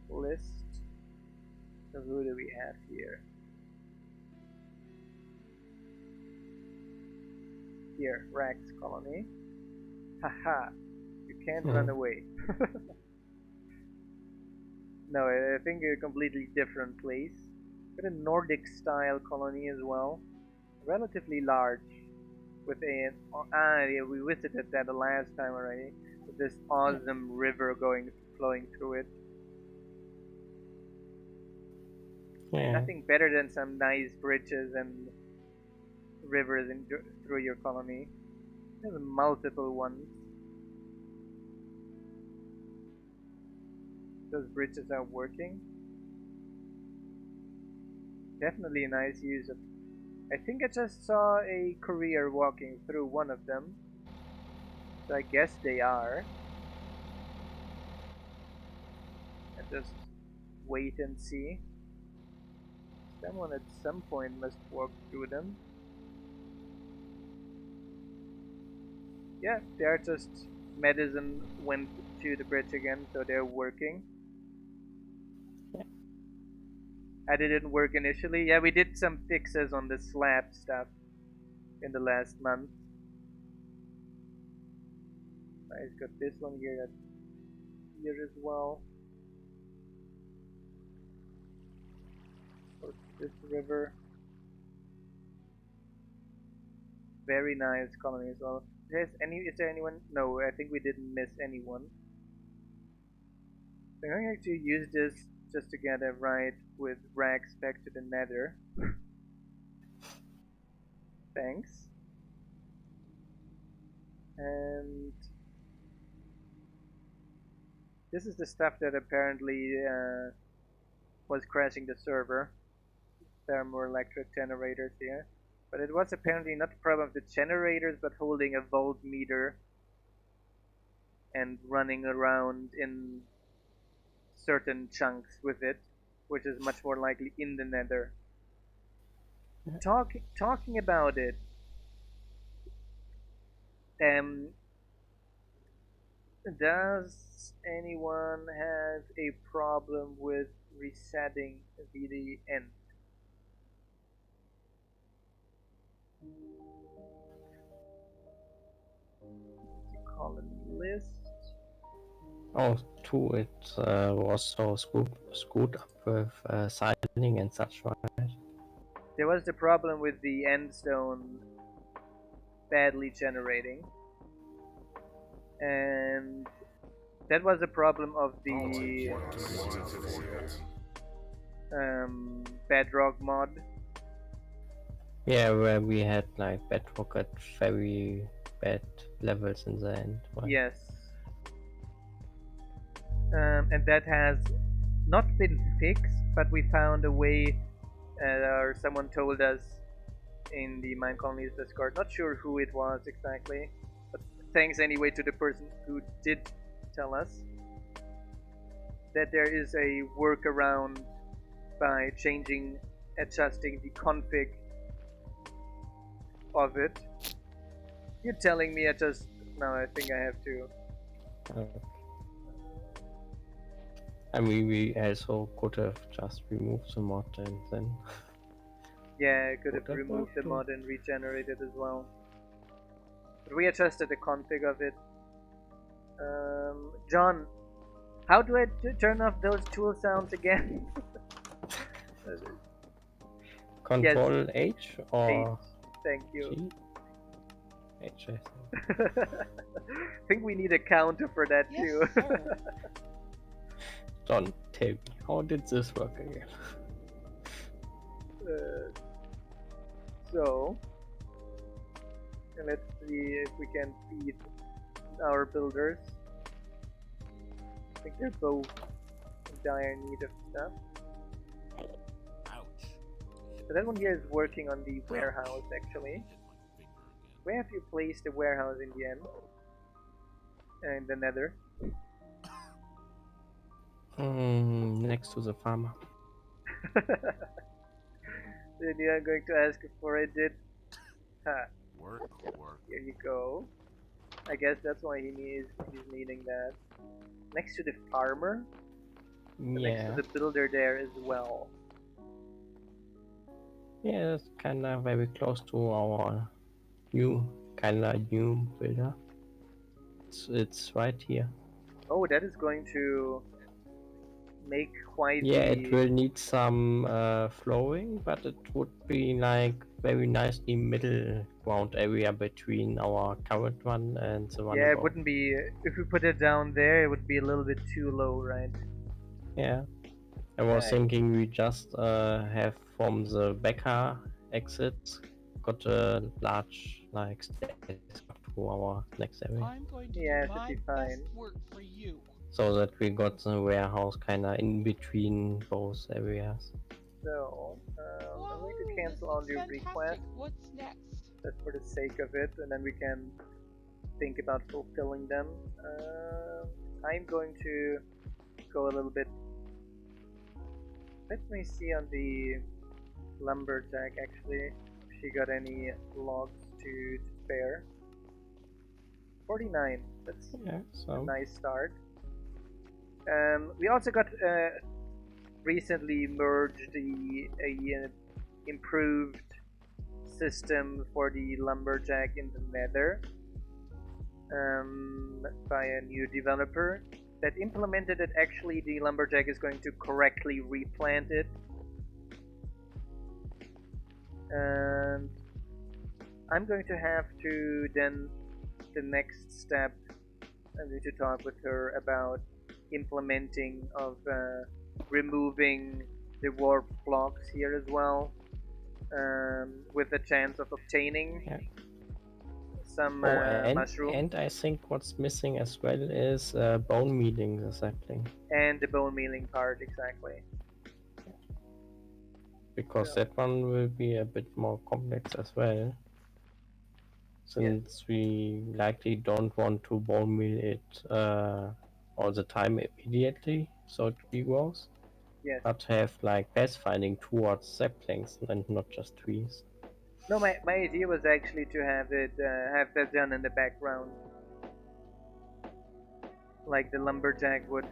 [SPEAKER 1] list. So who do we have here? Here, Rex colony. Haha, you can't run away. No, I think a completely different place. Got a Nordic style colony as well. Relatively large. With a yeah, we visited that the last time already. With this awesome river flowing through it.
[SPEAKER 3] Yeah.
[SPEAKER 1] Nothing better than some nice bridges and rivers through your colony. There's multiple ones. Those bridges are working. Definitely a nice use of. I think I just saw a courier walking through one of them. So I guess they are. I just wait and see. Someone at some point must walk through them. Yeah, they're just. Medicine went to the bridge again, so they're working. It didn't work initially. Yeah, we did some fixes on the slab stuff in the last month. I've got this one here as well. this river. Very nice colony as well. Is there anyone? No, I think we didn't miss anyone. I'm going to use this just to get a ride with Rags back to the Nether. Thanks. And this is the stuff that apparently was crashing the server. Thermoelectric generators here. But it was apparently not the problem of the generators, but holding a voltmeter and running around in certain chunks with it, which is much more likely in the Nether. Talking about it, does anyone have a problem with resetting the end? Colony list.
[SPEAKER 3] Oh, too, it was so screwed up with signing and such, right?
[SPEAKER 1] There was the problem with the end stone badly generating, and that was a problem of the bedrock mod.
[SPEAKER 3] Yeah, where we had like bedrock at very bad levels in the end. Right?
[SPEAKER 1] Yes. And that has not been fixed, but we found a way, or someone told us in the Minecolonies Discord, not sure who it was exactly, but thanks anyway to the person who did tell us, that there is a workaround by adjusting the config of it. You're telling me no, I think I have to.
[SPEAKER 3] I mean, we also could have just removed the mod and then.
[SPEAKER 1] Yeah, I could have removed the mod and regenerated as well. But we adjusted the config of it. John, how do I turn off those tool sounds again?
[SPEAKER 3] Control yes. H or
[SPEAKER 1] H. Thank you.
[SPEAKER 3] G? H, I think.
[SPEAKER 1] I think we need a counter for that too.
[SPEAKER 3] John, tell me, how did this work again?
[SPEAKER 1] So, let's see if we can feed our builders. I think they're both in dire need of stuff.
[SPEAKER 4] Ouch.
[SPEAKER 1] So that one here is working on the warehouse actually. Where have you placed the warehouse in the end? In the Nether?
[SPEAKER 3] Next to the farmer.
[SPEAKER 1] Then you are going to ask before I did. Ha.
[SPEAKER 4] Work.
[SPEAKER 1] Here you go. I guess that's why he's needing that. Next to the farmer?
[SPEAKER 3] Yeah.
[SPEAKER 1] Next to the builder there as well.
[SPEAKER 3] Yeah, it's kinda very close to our new builder. It's right here.
[SPEAKER 1] Oh, that is going to make quite
[SPEAKER 3] it will need some flooring, but it would be like very nicely middle ground area between our current one and the one
[SPEAKER 1] it
[SPEAKER 3] above.
[SPEAKER 1] wouldn't be, if we put it down there, it would be a little bit too low, right?
[SPEAKER 3] Yeah, I was thinking we just have from the Becker exits got a large like stairs to our next area.
[SPEAKER 2] I'm going to
[SPEAKER 1] Yeah,
[SPEAKER 2] do
[SPEAKER 1] should
[SPEAKER 2] my
[SPEAKER 1] be fine.
[SPEAKER 2] best work for you.
[SPEAKER 3] So that we got the warehouse kinda in between both areas.
[SPEAKER 1] So, I'm going to cancel all your requests.
[SPEAKER 2] What's next?
[SPEAKER 1] Just for the sake of it, and then we can think about fulfilling them. I'm going to go a little bit. Let me see on the lumberjack actually, if she got any logs to spare. 49. That's a nice start. We also got recently merged the improved system for the lumberjack in the Nether by a new developer that implemented it. Actually, the lumberjack is going to correctly replant it And I'm going to have to then, the next step, I need to talk with her about implementing of removing the warp blocks here as well, with the chance of obtaining
[SPEAKER 3] Yeah.
[SPEAKER 1] some
[SPEAKER 3] Oh, and
[SPEAKER 1] mushroom
[SPEAKER 3] I think what's missing as well is bone mealing the sapling,
[SPEAKER 1] and the bone mealing part exactly.
[SPEAKER 3] because
[SPEAKER 1] So,
[SPEAKER 3] that one will be a bit more complex as well. Since we likely don't want to bone meal it all the time immediately, so it regrows,
[SPEAKER 1] yes.
[SPEAKER 3] but have like pathfinding towards saplings and not just trees.
[SPEAKER 1] No, my idea was actually to have it have that done in the background, like the lumberjack would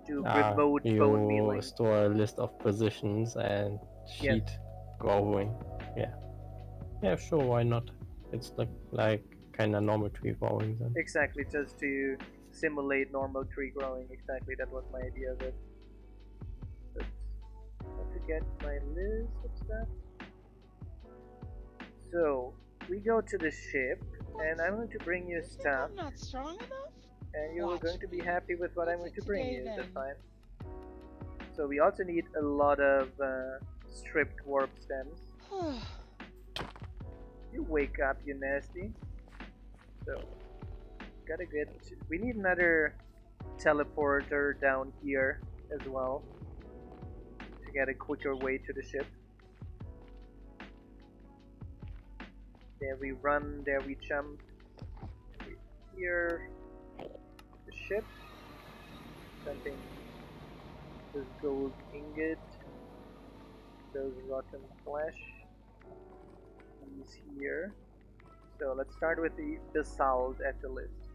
[SPEAKER 1] do remote bone
[SPEAKER 3] You
[SPEAKER 1] mealing.
[SPEAKER 3] store a list of positions and
[SPEAKER 1] Yes,
[SPEAKER 3] sheet growing. Yeah. Yeah, sure, why not? It's like kinda normal tree growing then.
[SPEAKER 1] exactly, just to simulate normal tree growing. Exactly, that was my idea of it. But not to get my list of stuff. So we go to the ship, and I'm going to bring you stuff,
[SPEAKER 2] I'm not strong enough?
[SPEAKER 1] and you're
[SPEAKER 2] Watch
[SPEAKER 1] going to be
[SPEAKER 2] me.
[SPEAKER 1] happy with what I'm
[SPEAKER 2] What's
[SPEAKER 1] going
[SPEAKER 2] it
[SPEAKER 1] to bring
[SPEAKER 2] today,
[SPEAKER 1] you. That's
[SPEAKER 2] then?
[SPEAKER 1] fine. So we also need a lot of stripped warp stems. You wake up, you nasty. So gotta get. We need another teleporter down here as well to get a quicker way to the ship. There we run, there we jump. Here, the ship. Something. This gold ingot. Those rotten flesh. These here. So let's start with the basalt at the list.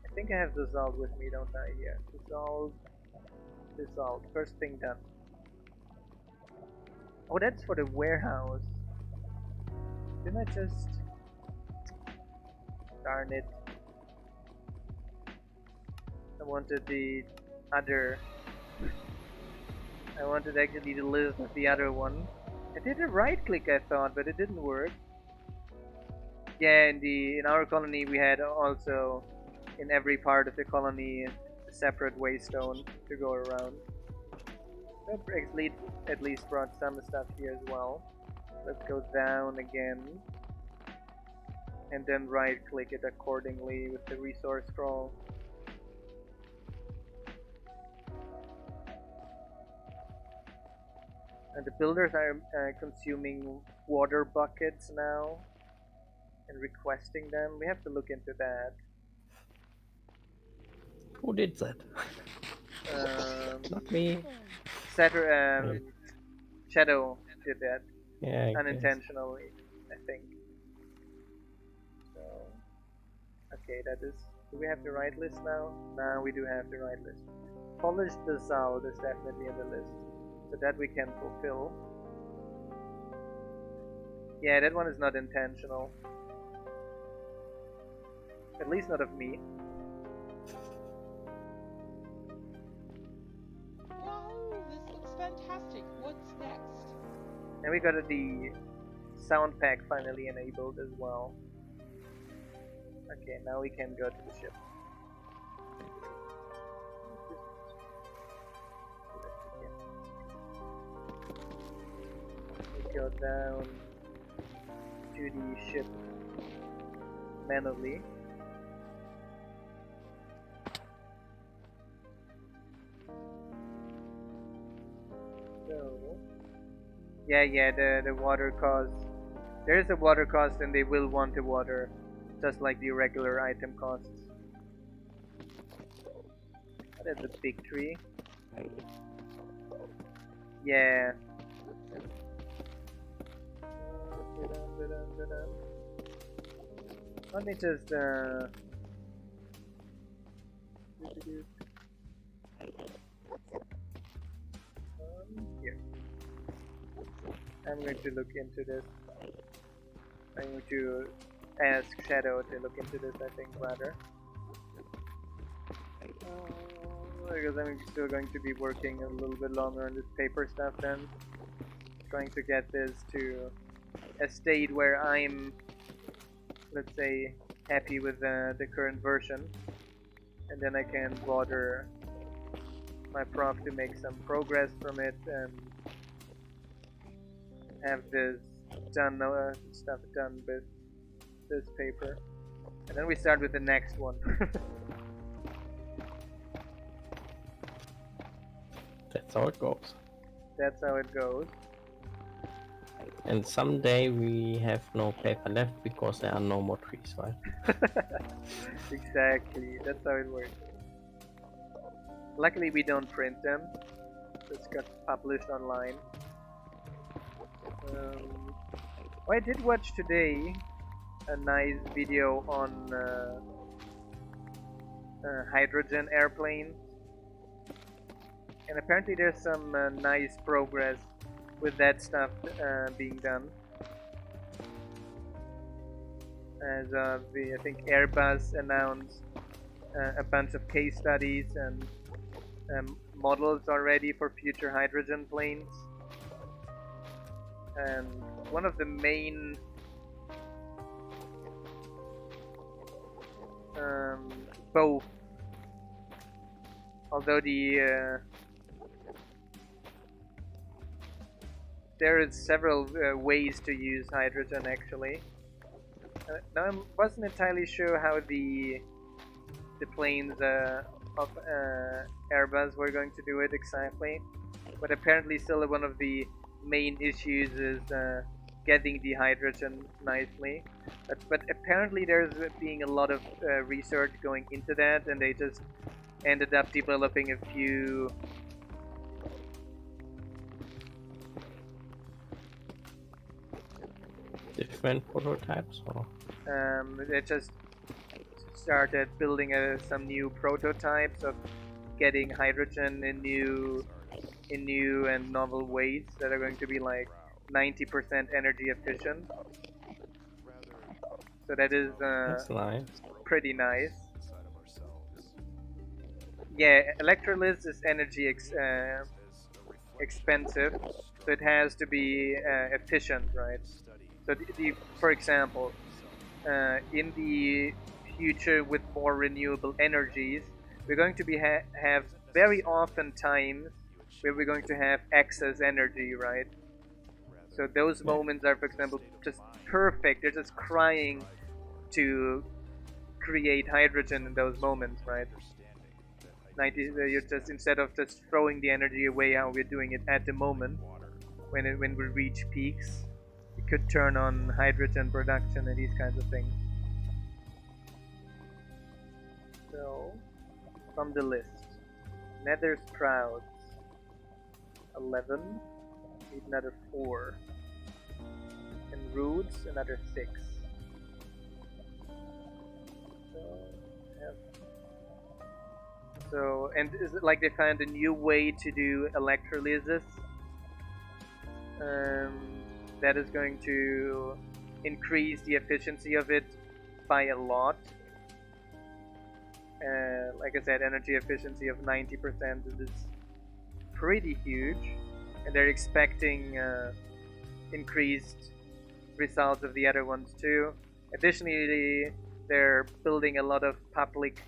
[SPEAKER 1] I think I have basalt with me, don't I? Yeah, basalt. First thing done. Oh, that's for the warehouse. Didn't I just... Darn it. I wanted the other... I wanted actually the list of the other one. I did a right click I thought, but it didn't work. Yeah, in our colony we had also in every part of the colony a separate waystone to go around. At least brought some stuff here as well. Let's go down again. And then right click it accordingly with the resource scroll. And the builders are consuming water buckets now and requesting them. We have to look into that.
[SPEAKER 3] Who did that? Not me.
[SPEAKER 1] Shadow did that
[SPEAKER 3] Yeah, I guess.
[SPEAKER 1] unintentionally, I think. So, okay, that is. Do we have the right list now? Now we do have the right list. Polished basalt is definitely in the list, so that we can fulfill. Yeah, that one is not intentional. At least not of me.
[SPEAKER 2] Wow, this looks fantastic. What's next?
[SPEAKER 1] And we got the sound pack finally enabled as well. Okay, now we can go to the ship. We go down to the ship manually. So, yeah, the water cost. There is a water cost, and they will want the water, just like the regular item costs. That is a big tree. Yeah. Let me just here. I'm going to look into this. I'm going to ask Shadow to look into this, I think, rather. Because I'm still going to be working a little bit longer on this paper stuff then. Trying to get this to a state where I'm, let's say, happy with the current version, and then I can bother my prof to make some progress from it and have this done, stuff done with this paper, and then we start with the next one.
[SPEAKER 3] That's how it goes.
[SPEAKER 1] That's how it goes.
[SPEAKER 3] And someday we have no paper left because there are no more trees, right?
[SPEAKER 1] Exactly, that's how it works. Luckily we don't print them, just got published online. I did watch today a nice video on hydrogen airplanes, and apparently there's some nice progress with that stuff being done. As I think Airbus announced a bunch of case studies and models already for future hydrogen planes. And one of the main both, although there is several ways to use hydrogen actually. Now I wasn't entirely sure how the planes of Airbus were going to do it exactly, but apparently still one of the main issues is getting the hydrogen nicely. But apparently there's being a lot of research going into that, and they just ended up developing a few
[SPEAKER 3] different prototypes, or
[SPEAKER 1] they just started building some new prototypes of getting hydrogen in new and novel ways that are going to be like 90% energy efficient. So that is
[SPEAKER 3] that's nice.
[SPEAKER 1] pretty nice. Yeah, electrolysis is energy expensive, so it has to be efficient, right? So for example, in the future with more renewable energies, we're going to be have very often times where we're going to have excess energy, right? So those moments are, for example, just perfect. They're just crying to create hydrogen in those moments, right? You're just, instead of just throwing the energy away how we're doing it at the moment, when we reach peaks, we could turn on hydrogen production and these kinds of things. So, from the list, Nether Sprouts, 11, need another 4, and Roots, another 6. So, and is it like they found a new way to do electrolysis? That is going to increase the efficiency of it by a lot. Like I said, energy efficiency of 90% is pretty huge, and they're expecting increased results of the other ones too. Additionally, they're building a lot of public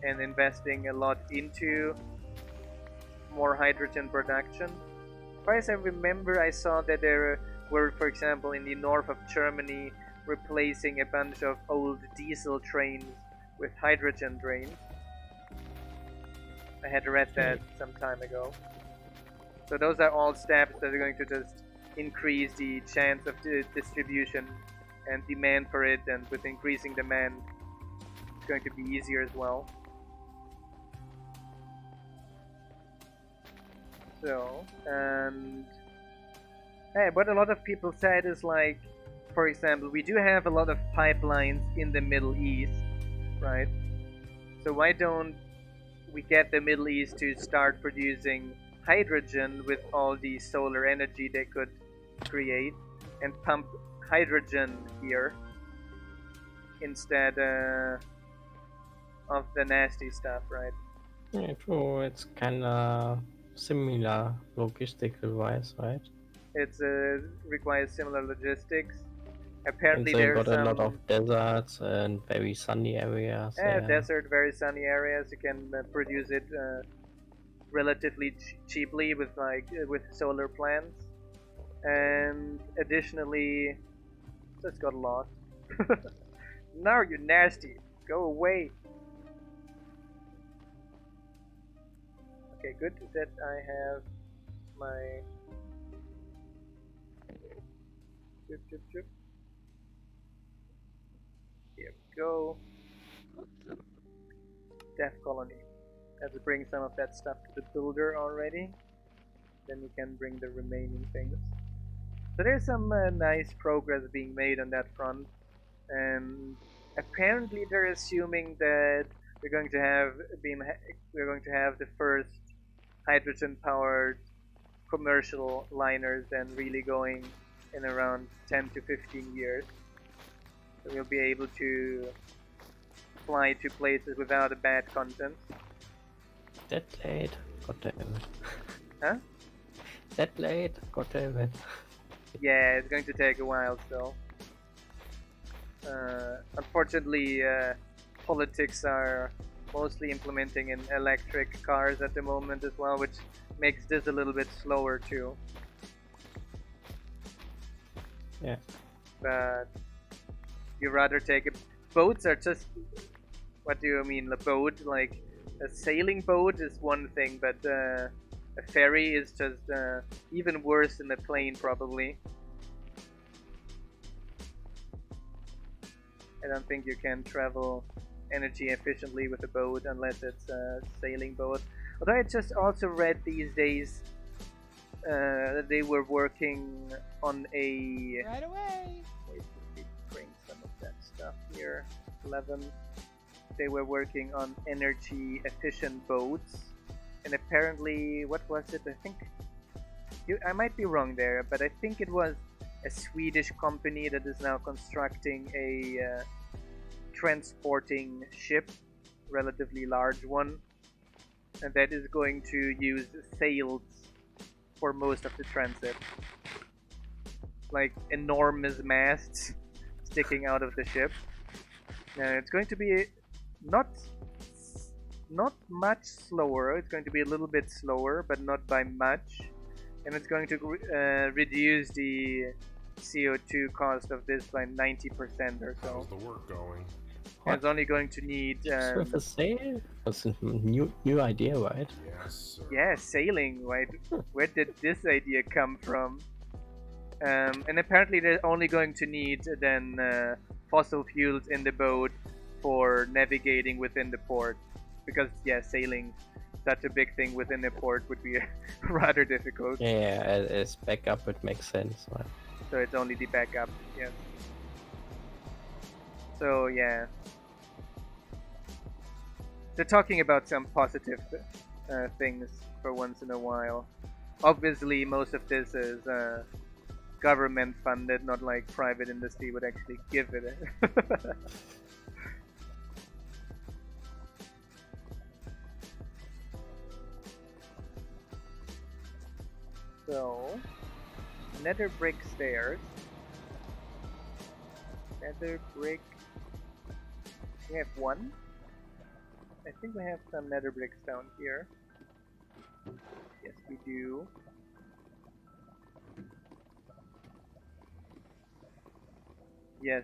[SPEAKER 1] and investing a lot into more hydrogen production. As far as I remember, I saw that there were, for example, in the north of Germany, replacing a bunch of old diesel trains with hydrogen trains. I had read that some time ago. So those are all steps that are going to just increase the chance of distribution and demand for it, and with increasing demand, it's going to be easier as well. So, and what a lot of people said is like, for example, we do have a lot of pipelines in the Middle East, right? So why don't we get the Middle East to start producing hydrogen with all the solar energy they could create, and pump hydrogen here instead of the nasty stuff, right?
[SPEAKER 3] Yeah, true. It's kind of similar logistical wise, right?
[SPEAKER 1] It requires similar logistics.
[SPEAKER 3] And
[SPEAKER 1] Apparently,
[SPEAKER 3] they
[SPEAKER 1] there's
[SPEAKER 3] got a lot
[SPEAKER 1] some
[SPEAKER 3] of deserts and very sunny areas.
[SPEAKER 1] desert, very sunny areas. You can produce it relatively cheaply with with solar plants. And additionally, just got lost. Now you're nasty. Go away. Okay, good that I have my. Here we go. Death Colony. Let's bring some of that stuff to the builder already. Then we can bring the remaining things. So there's some nice progress being made on that front, and apparently they're assuming that we're going to have the first hydrogen-powered commercial liners then really going in around 10 to 15 years. So we'll be able to fly to places without a bad content.
[SPEAKER 3] That late, god damn it.
[SPEAKER 1] Huh?
[SPEAKER 3] That late, god damn it.
[SPEAKER 1] Yeah, it's going to take a while still. Unfortunately, politics are mostly implementing in electric cars at the moment as well, which makes this a little bit slower too.
[SPEAKER 3] Yeah.
[SPEAKER 1] But you rather take a... Boats are just... What do you mean, a boat? Like, a sailing boat is one thing, but a ferry is just even worse than a plane, probably. I don't think you can travel energy efficiently with a boat unless it's a sailing boat. Although I just also read these days that they were working on a...
[SPEAKER 2] Right away.
[SPEAKER 1] Wait, let me bring some of that stuff here. 11. They were working on energy efficient boats. And apparently, what was it? I think... I might be wrong there, but I think it was a Swedish company that is now constructing a transporting ship, relatively large one, and that is going to use sails for most of the transit. Like enormous masts sticking out of the ship. And it's going to be not much slower. It's going to be a little bit slower, but not by much. And it's going to reduce the CO2 cost of this by 90% or so.
[SPEAKER 4] How's the work going?
[SPEAKER 1] And it's only going to need...
[SPEAKER 3] With a sail? That's a new idea, right?
[SPEAKER 4] Yes, sir.
[SPEAKER 1] yeah, sailing, right? Where did this idea come from? And apparently they're only going to need then fossil fuels in the boat for navigating within the port. Because, yeah, sailing, such a big thing within the port would be rather difficult.
[SPEAKER 3] Yeah, as backup it makes sense, right?
[SPEAKER 1] So it's only the backup, yes. So, yeah. They're talking about some positive things for once in a while. Obviously, most of this is government funded, not like private industry would actually give it. So, nether brick stairs. Nether brick. We have one. I think we have some nether bricks down here. Yes, we do. Yes.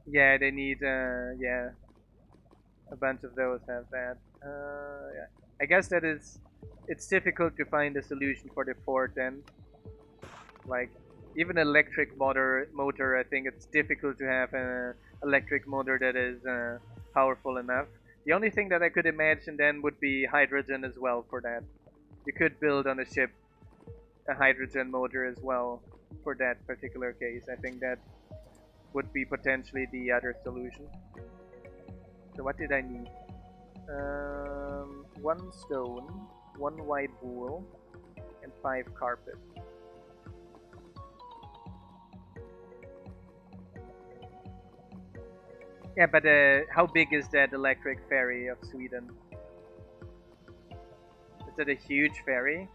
[SPEAKER 1] Yeah, they need, yeah. A bunch of those have that. Yeah. I guess that is... It's difficult to find a solution for the fort then. Like, even electric motor, I think it's difficult to have an electric motor that is powerful enough. The only thing that I could imagine then would be hydrogen as well for that. You could build on a ship a hydrogen motor as well for that particular case. I think that would be potentially the other solution. So what did I need? 1 stone, 1 white wool, and 5 carpet. Yeah, but how big is that electric ferry of Sweden? Is it a huge ferry?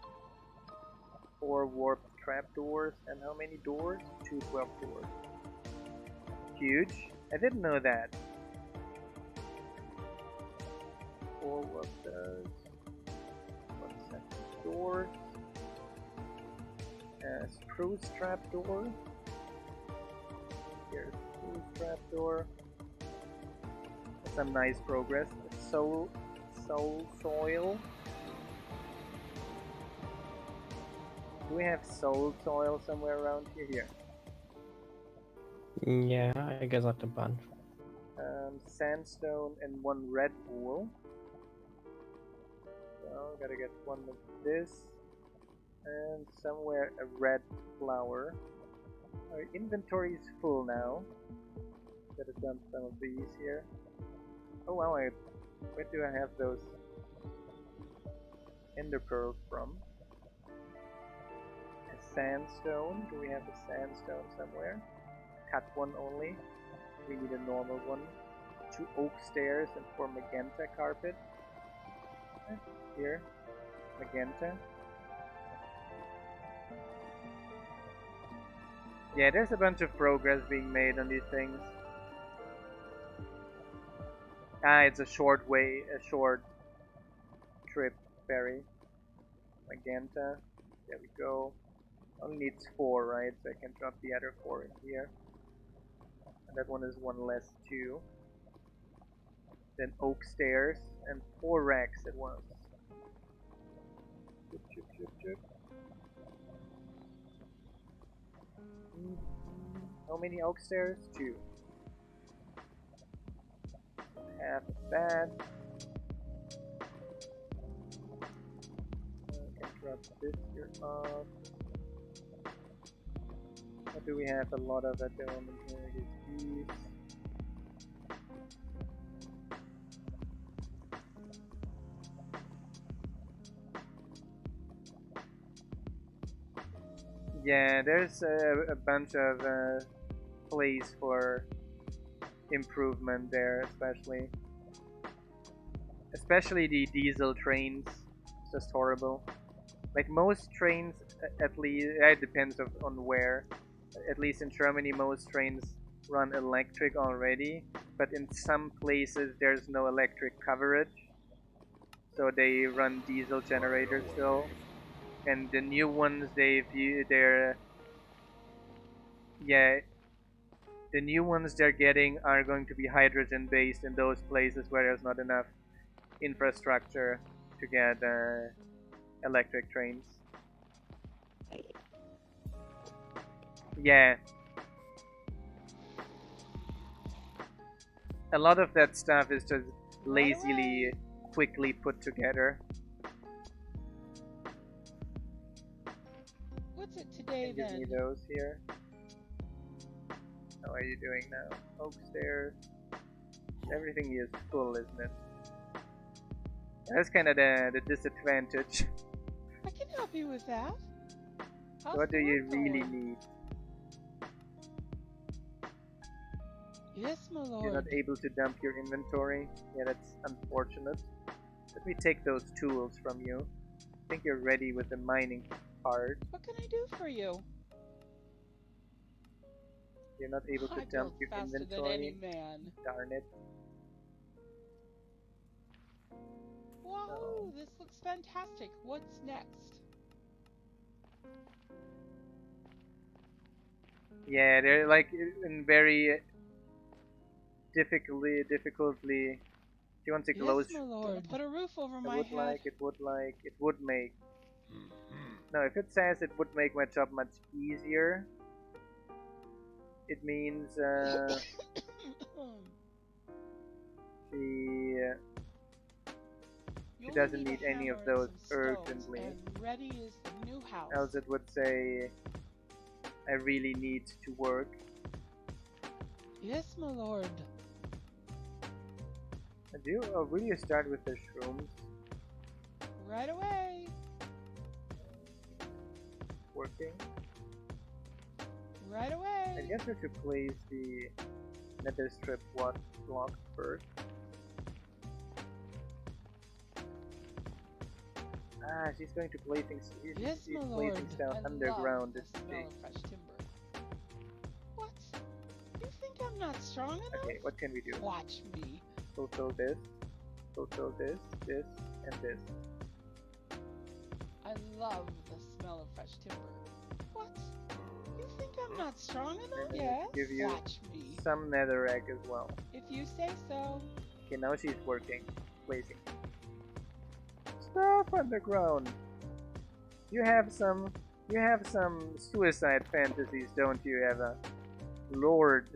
[SPEAKER 1] 4 warp trapdoors, and how many doors? 2 12 doors. Huge. I didn't know that. 4 warp doors. 1 second doors. Spruce trapdoor. Here's spruce trapdoor. Some nice progress. Soul soil. Do we have soul soil somewhere around here? Here.
[SPEAKER 3] Yeah, I guess at a bunch.
[SPEAKER 1] Sandstone and 1 red wool. So gotta get 1 of this. And somewhere a red flower. Our inventory is full now. Gotta dump some of these here. Oh wow, where do I have those ender pearls from? A sandstone. Do we have a sandstone somewhere? Cut 1 only. We need a normal one. 2 oak stairs and 4 magenta carpet. Here. Magenta. Yeah, there's a bunch of progress being made on these things. Ah, it's a short trip ferry. Magenta. There we go. Only needs 4, right? So I can drop the other 4 in here. And that one is 1 less too. Then oak stairs and 4 racks at once. Chip, chip, chip, chip. How many oak stairs? 2. Half of that. I can drop this here off. What do we have a lot of at the moment here? These. Yeah, there's a bunch of place for improvement there, especially the diesel trains. It's just horrible. Like most trains, at least it depends on where. At least in Germany, most trains run electric already, but in some places there's no electric coverage, so they run diesel generators still. And the new ones the new ones they're getting are going to be hydrogen based in those places where there's not enough infrastructure to get electric trains. Yeah. A lot of that stuff is just lazily, quickly put together.
[SPEAKER 2] What's it today
[SPEAKER 1] Give
[SPEAKER 2] then?
[SPEAKER 1] me those here. How are you doing now? Oak stairs. Everything is full, isn't it? That's kind of the disadvantage.
[SPEAKER 2] I can help you with that. How's
[SPEAKER 1] What do
[SPEAKER 2] the
[SPEAKER 1] you
[SPEAKER 2] work
[SPEAKER 1] really
[SPEAKER 2] going?
[SPEAKER 1] need?
[SPEAKER 2] Yes, my lord.
[SPEAKER 1] You're not able to dump your inventory? Yeah, that's unfortunate. Let me take those tools from you. I think you're ready with the mining part.
[SPEAKER 2] What can I do for you?
[SPEAKER 1] You're not able to
[SPEAKER 2] I
[SPEAKER 1] dump
[SPEAKER 2] build
[SPEAKER 1] your
[SPEAKER 2] faster
[SPEAKER 1] inventory.
[SPEAKER 2] than any man.
[SPEAKER 1] Darn it.
[SPEAKER 2] Whoa, this looks fantastic. What's next?
[SPEAKER 1] Yeah, they're like in very difficultly. Do you want to close?
[SPEAKER 2] Yes, my lord. Put a roof over my
[SPEAKER 1] It
[SPEAKER 2] head.
[SPEAKER 1] would make. No, if it says it would make my job much easier, it means she doesn't need any of those urgently.
[SPEAKER 2] And ready is the new house.
[SPEAKER 1] Else it would say I really need to work.
[SPEAKER 2] Yes, my lord.
[SPEAKER 1] Will you start with the shrooms?
[SPEAKER 2] Right away.
[SPEAKER 1] Working?
[SPEAKER 2] Right away.
[SPEAKER 1] I guess we should place the nether strip block first. Ah, she's going to placing.
[SPEAKER 2] Yes,
[SPEAKER 1] She's
[SPEAKER 2] my lord.
[SPEAKER 1] placing stuff
[SPEAKER 2] I
[SPEAKER 1] underground.
[SPEAKER 2] love the smell of fresh timber. What? You think I'm not strong enough?
[SPEAKER 1] Okay, what can we do?
[SPEAKER 2] Watch me.
[SPEAKER 1] Fulfill this, this, and this.
[SPEAKER 2] I love the smell of fresh timber. What? You think I'm not strong enough?
[SPEAKER 1] And I'm going to give you
[SPEAKER 2] Watch me.
[SPEAKER 1] some netherrack as well.
[SPEAKER 2] If you say so.
[SPEAKER 1] Okay, now she's working, placing stuff underground. You have some suicide fantasies, don't you, Eva? Lord.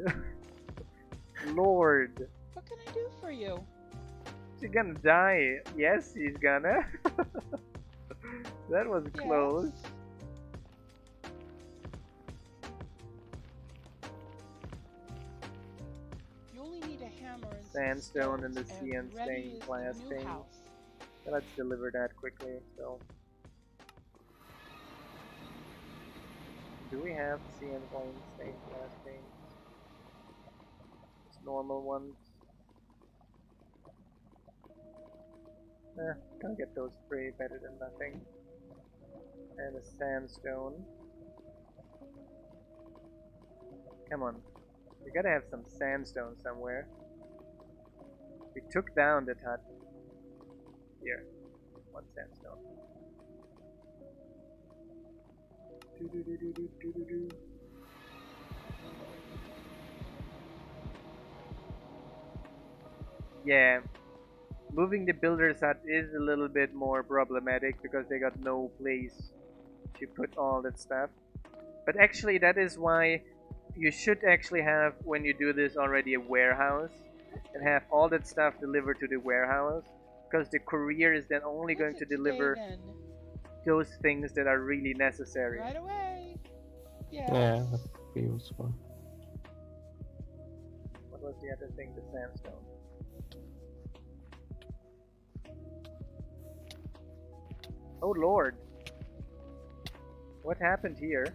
[SPEAKER 1] Lord.
[SPEAKER 2] What can I do for you?
[SPEAKER 1] She's gonna die. Yes, she's gonna. That was close.
[SPEAKER 2] Yes. You only need a hammer and some
[SPEAKER 1] Sandstone and the
[SPEAKER 2] stones,
[SPEAKER 1] CN
[SPEAKER 2] and ready
[SPEAKER 1] stained
[SPEAKER 2] is the
[SPEAKER 1] glass
[SPEAKER 2] new
[SPEAKER 1] thing.
[SPEAKER 2] house.
[SPEAKER 1] So let's deliver that quickly. So, do we have CN stained glass things? Just normal ones. Gonna get those three, better than nothing. And a sandstone. Come on. We gotta have some sandstone somewhere. We took down the hut. Here. One sandstone. Yeah. Moving the builder's hut is a little bit more problematic because they got no place to put all that stuff. But actually that is why you should actually have, when you do this already, a warehouse and have all that stuff delivered to the warehouse, because the courier is then only going to deliver those things that are really necessary.
[SPEAKER 2] Right away. Yes.
[SPEAKER 3] Yeah, that would be useful.
[SPEAKER 1] What was the other thing? The sandstone. Oh lord. What happened here?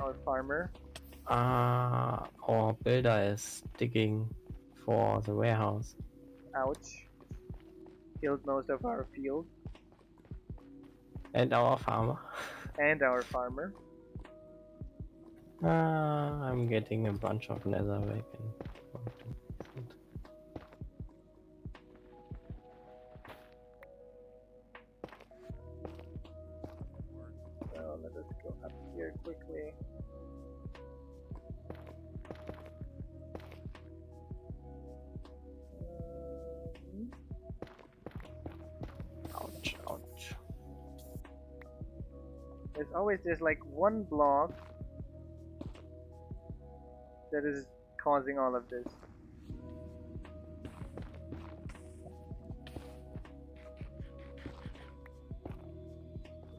[SPEAKER 1] Our farmer.
[SPEAKER 3] Our builder is digging for the warehouse.
[SPEAKER 1] Ouch. Killed most of our field.
[SPEAKER 3] And our farmer.
[SPEAKER 1] And our farmer.
[SPEAKER 3] I'm getting a bunch of netherrack and
[SPEAKER 1] So let us go up here quickly.
[SPEAKER 3] ouch, ouch.
[SPEAKER 1] There's always like one block that is causing all of this.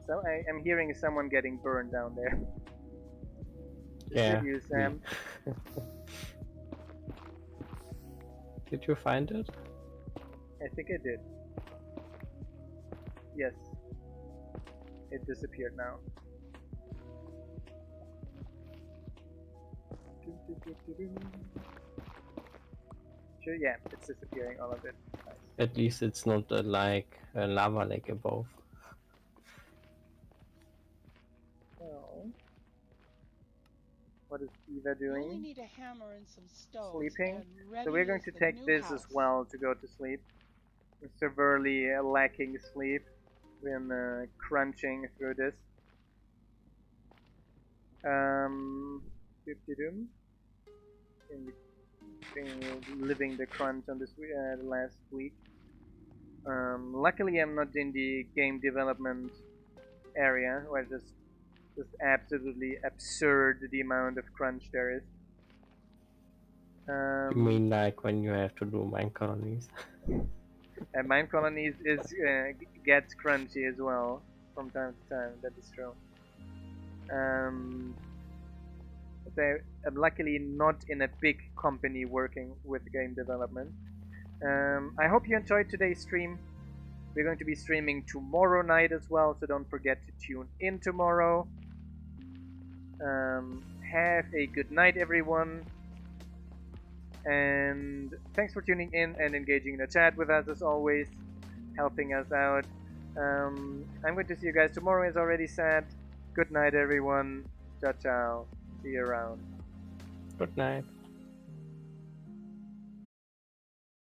[SPEAKER 1] So I am hearing someone getting burned down there.
[SPEAKER 3] Yeah.
[SPEAKER 1] You, Sam.
[SPEAKER 3] Did you find it?
[SPEAKER 1] I think I did. Yes. It disappeared now. Sure, yeah, it's disappearing, all of it. Nice.
[SPEAKER 3] At least it's not like a lava lake above.
[SPEAKER 1] So, what is Eva
[SPEAKER 2] You only
[SPEAKER 1] doing?
[SPEAKER 2] need a hammer and some stones.
[SPEAKER 1] Sleeping.
[SPEAKER 2] And ready
[SPEAKER 1] So we're going
[SPEAKER 2] is
[SPEAKER 1] to
[SPEAKER 2] the
[SPEAKER 1] take
[SPEAKER 2] new
[SPEAKER 1] this
[SPEAKER 2] house.
[SPEAKER 1] as well to go to sleep. We're severely lacking sleep. Been crunching through this. Doop-de-doom. Living the crunch on this last week. Luckily, I'm not in the game development area, where just absolutely absurd the amount of crunch there is.
[SPEAKER 3] You mean like when you have to do Minecolonies?
[SPEAKER 1] And Minecolonies is gets crunchy as well from time to time. That is true. So I'm luckily not in a big company working with game development. I hope you enjoyed today's stream. We're going to be streaming tomorrow night as well, so don't forget to tune in tomorrow. Have a good night, everyone. And thanks for tuning in and engaging in the chat with us as always, helping us out. I'm going to see you guys tomorrow, as already said. Good night, everyone. Ciao, ciao. See you around.
[SPEAKER 3] Good night.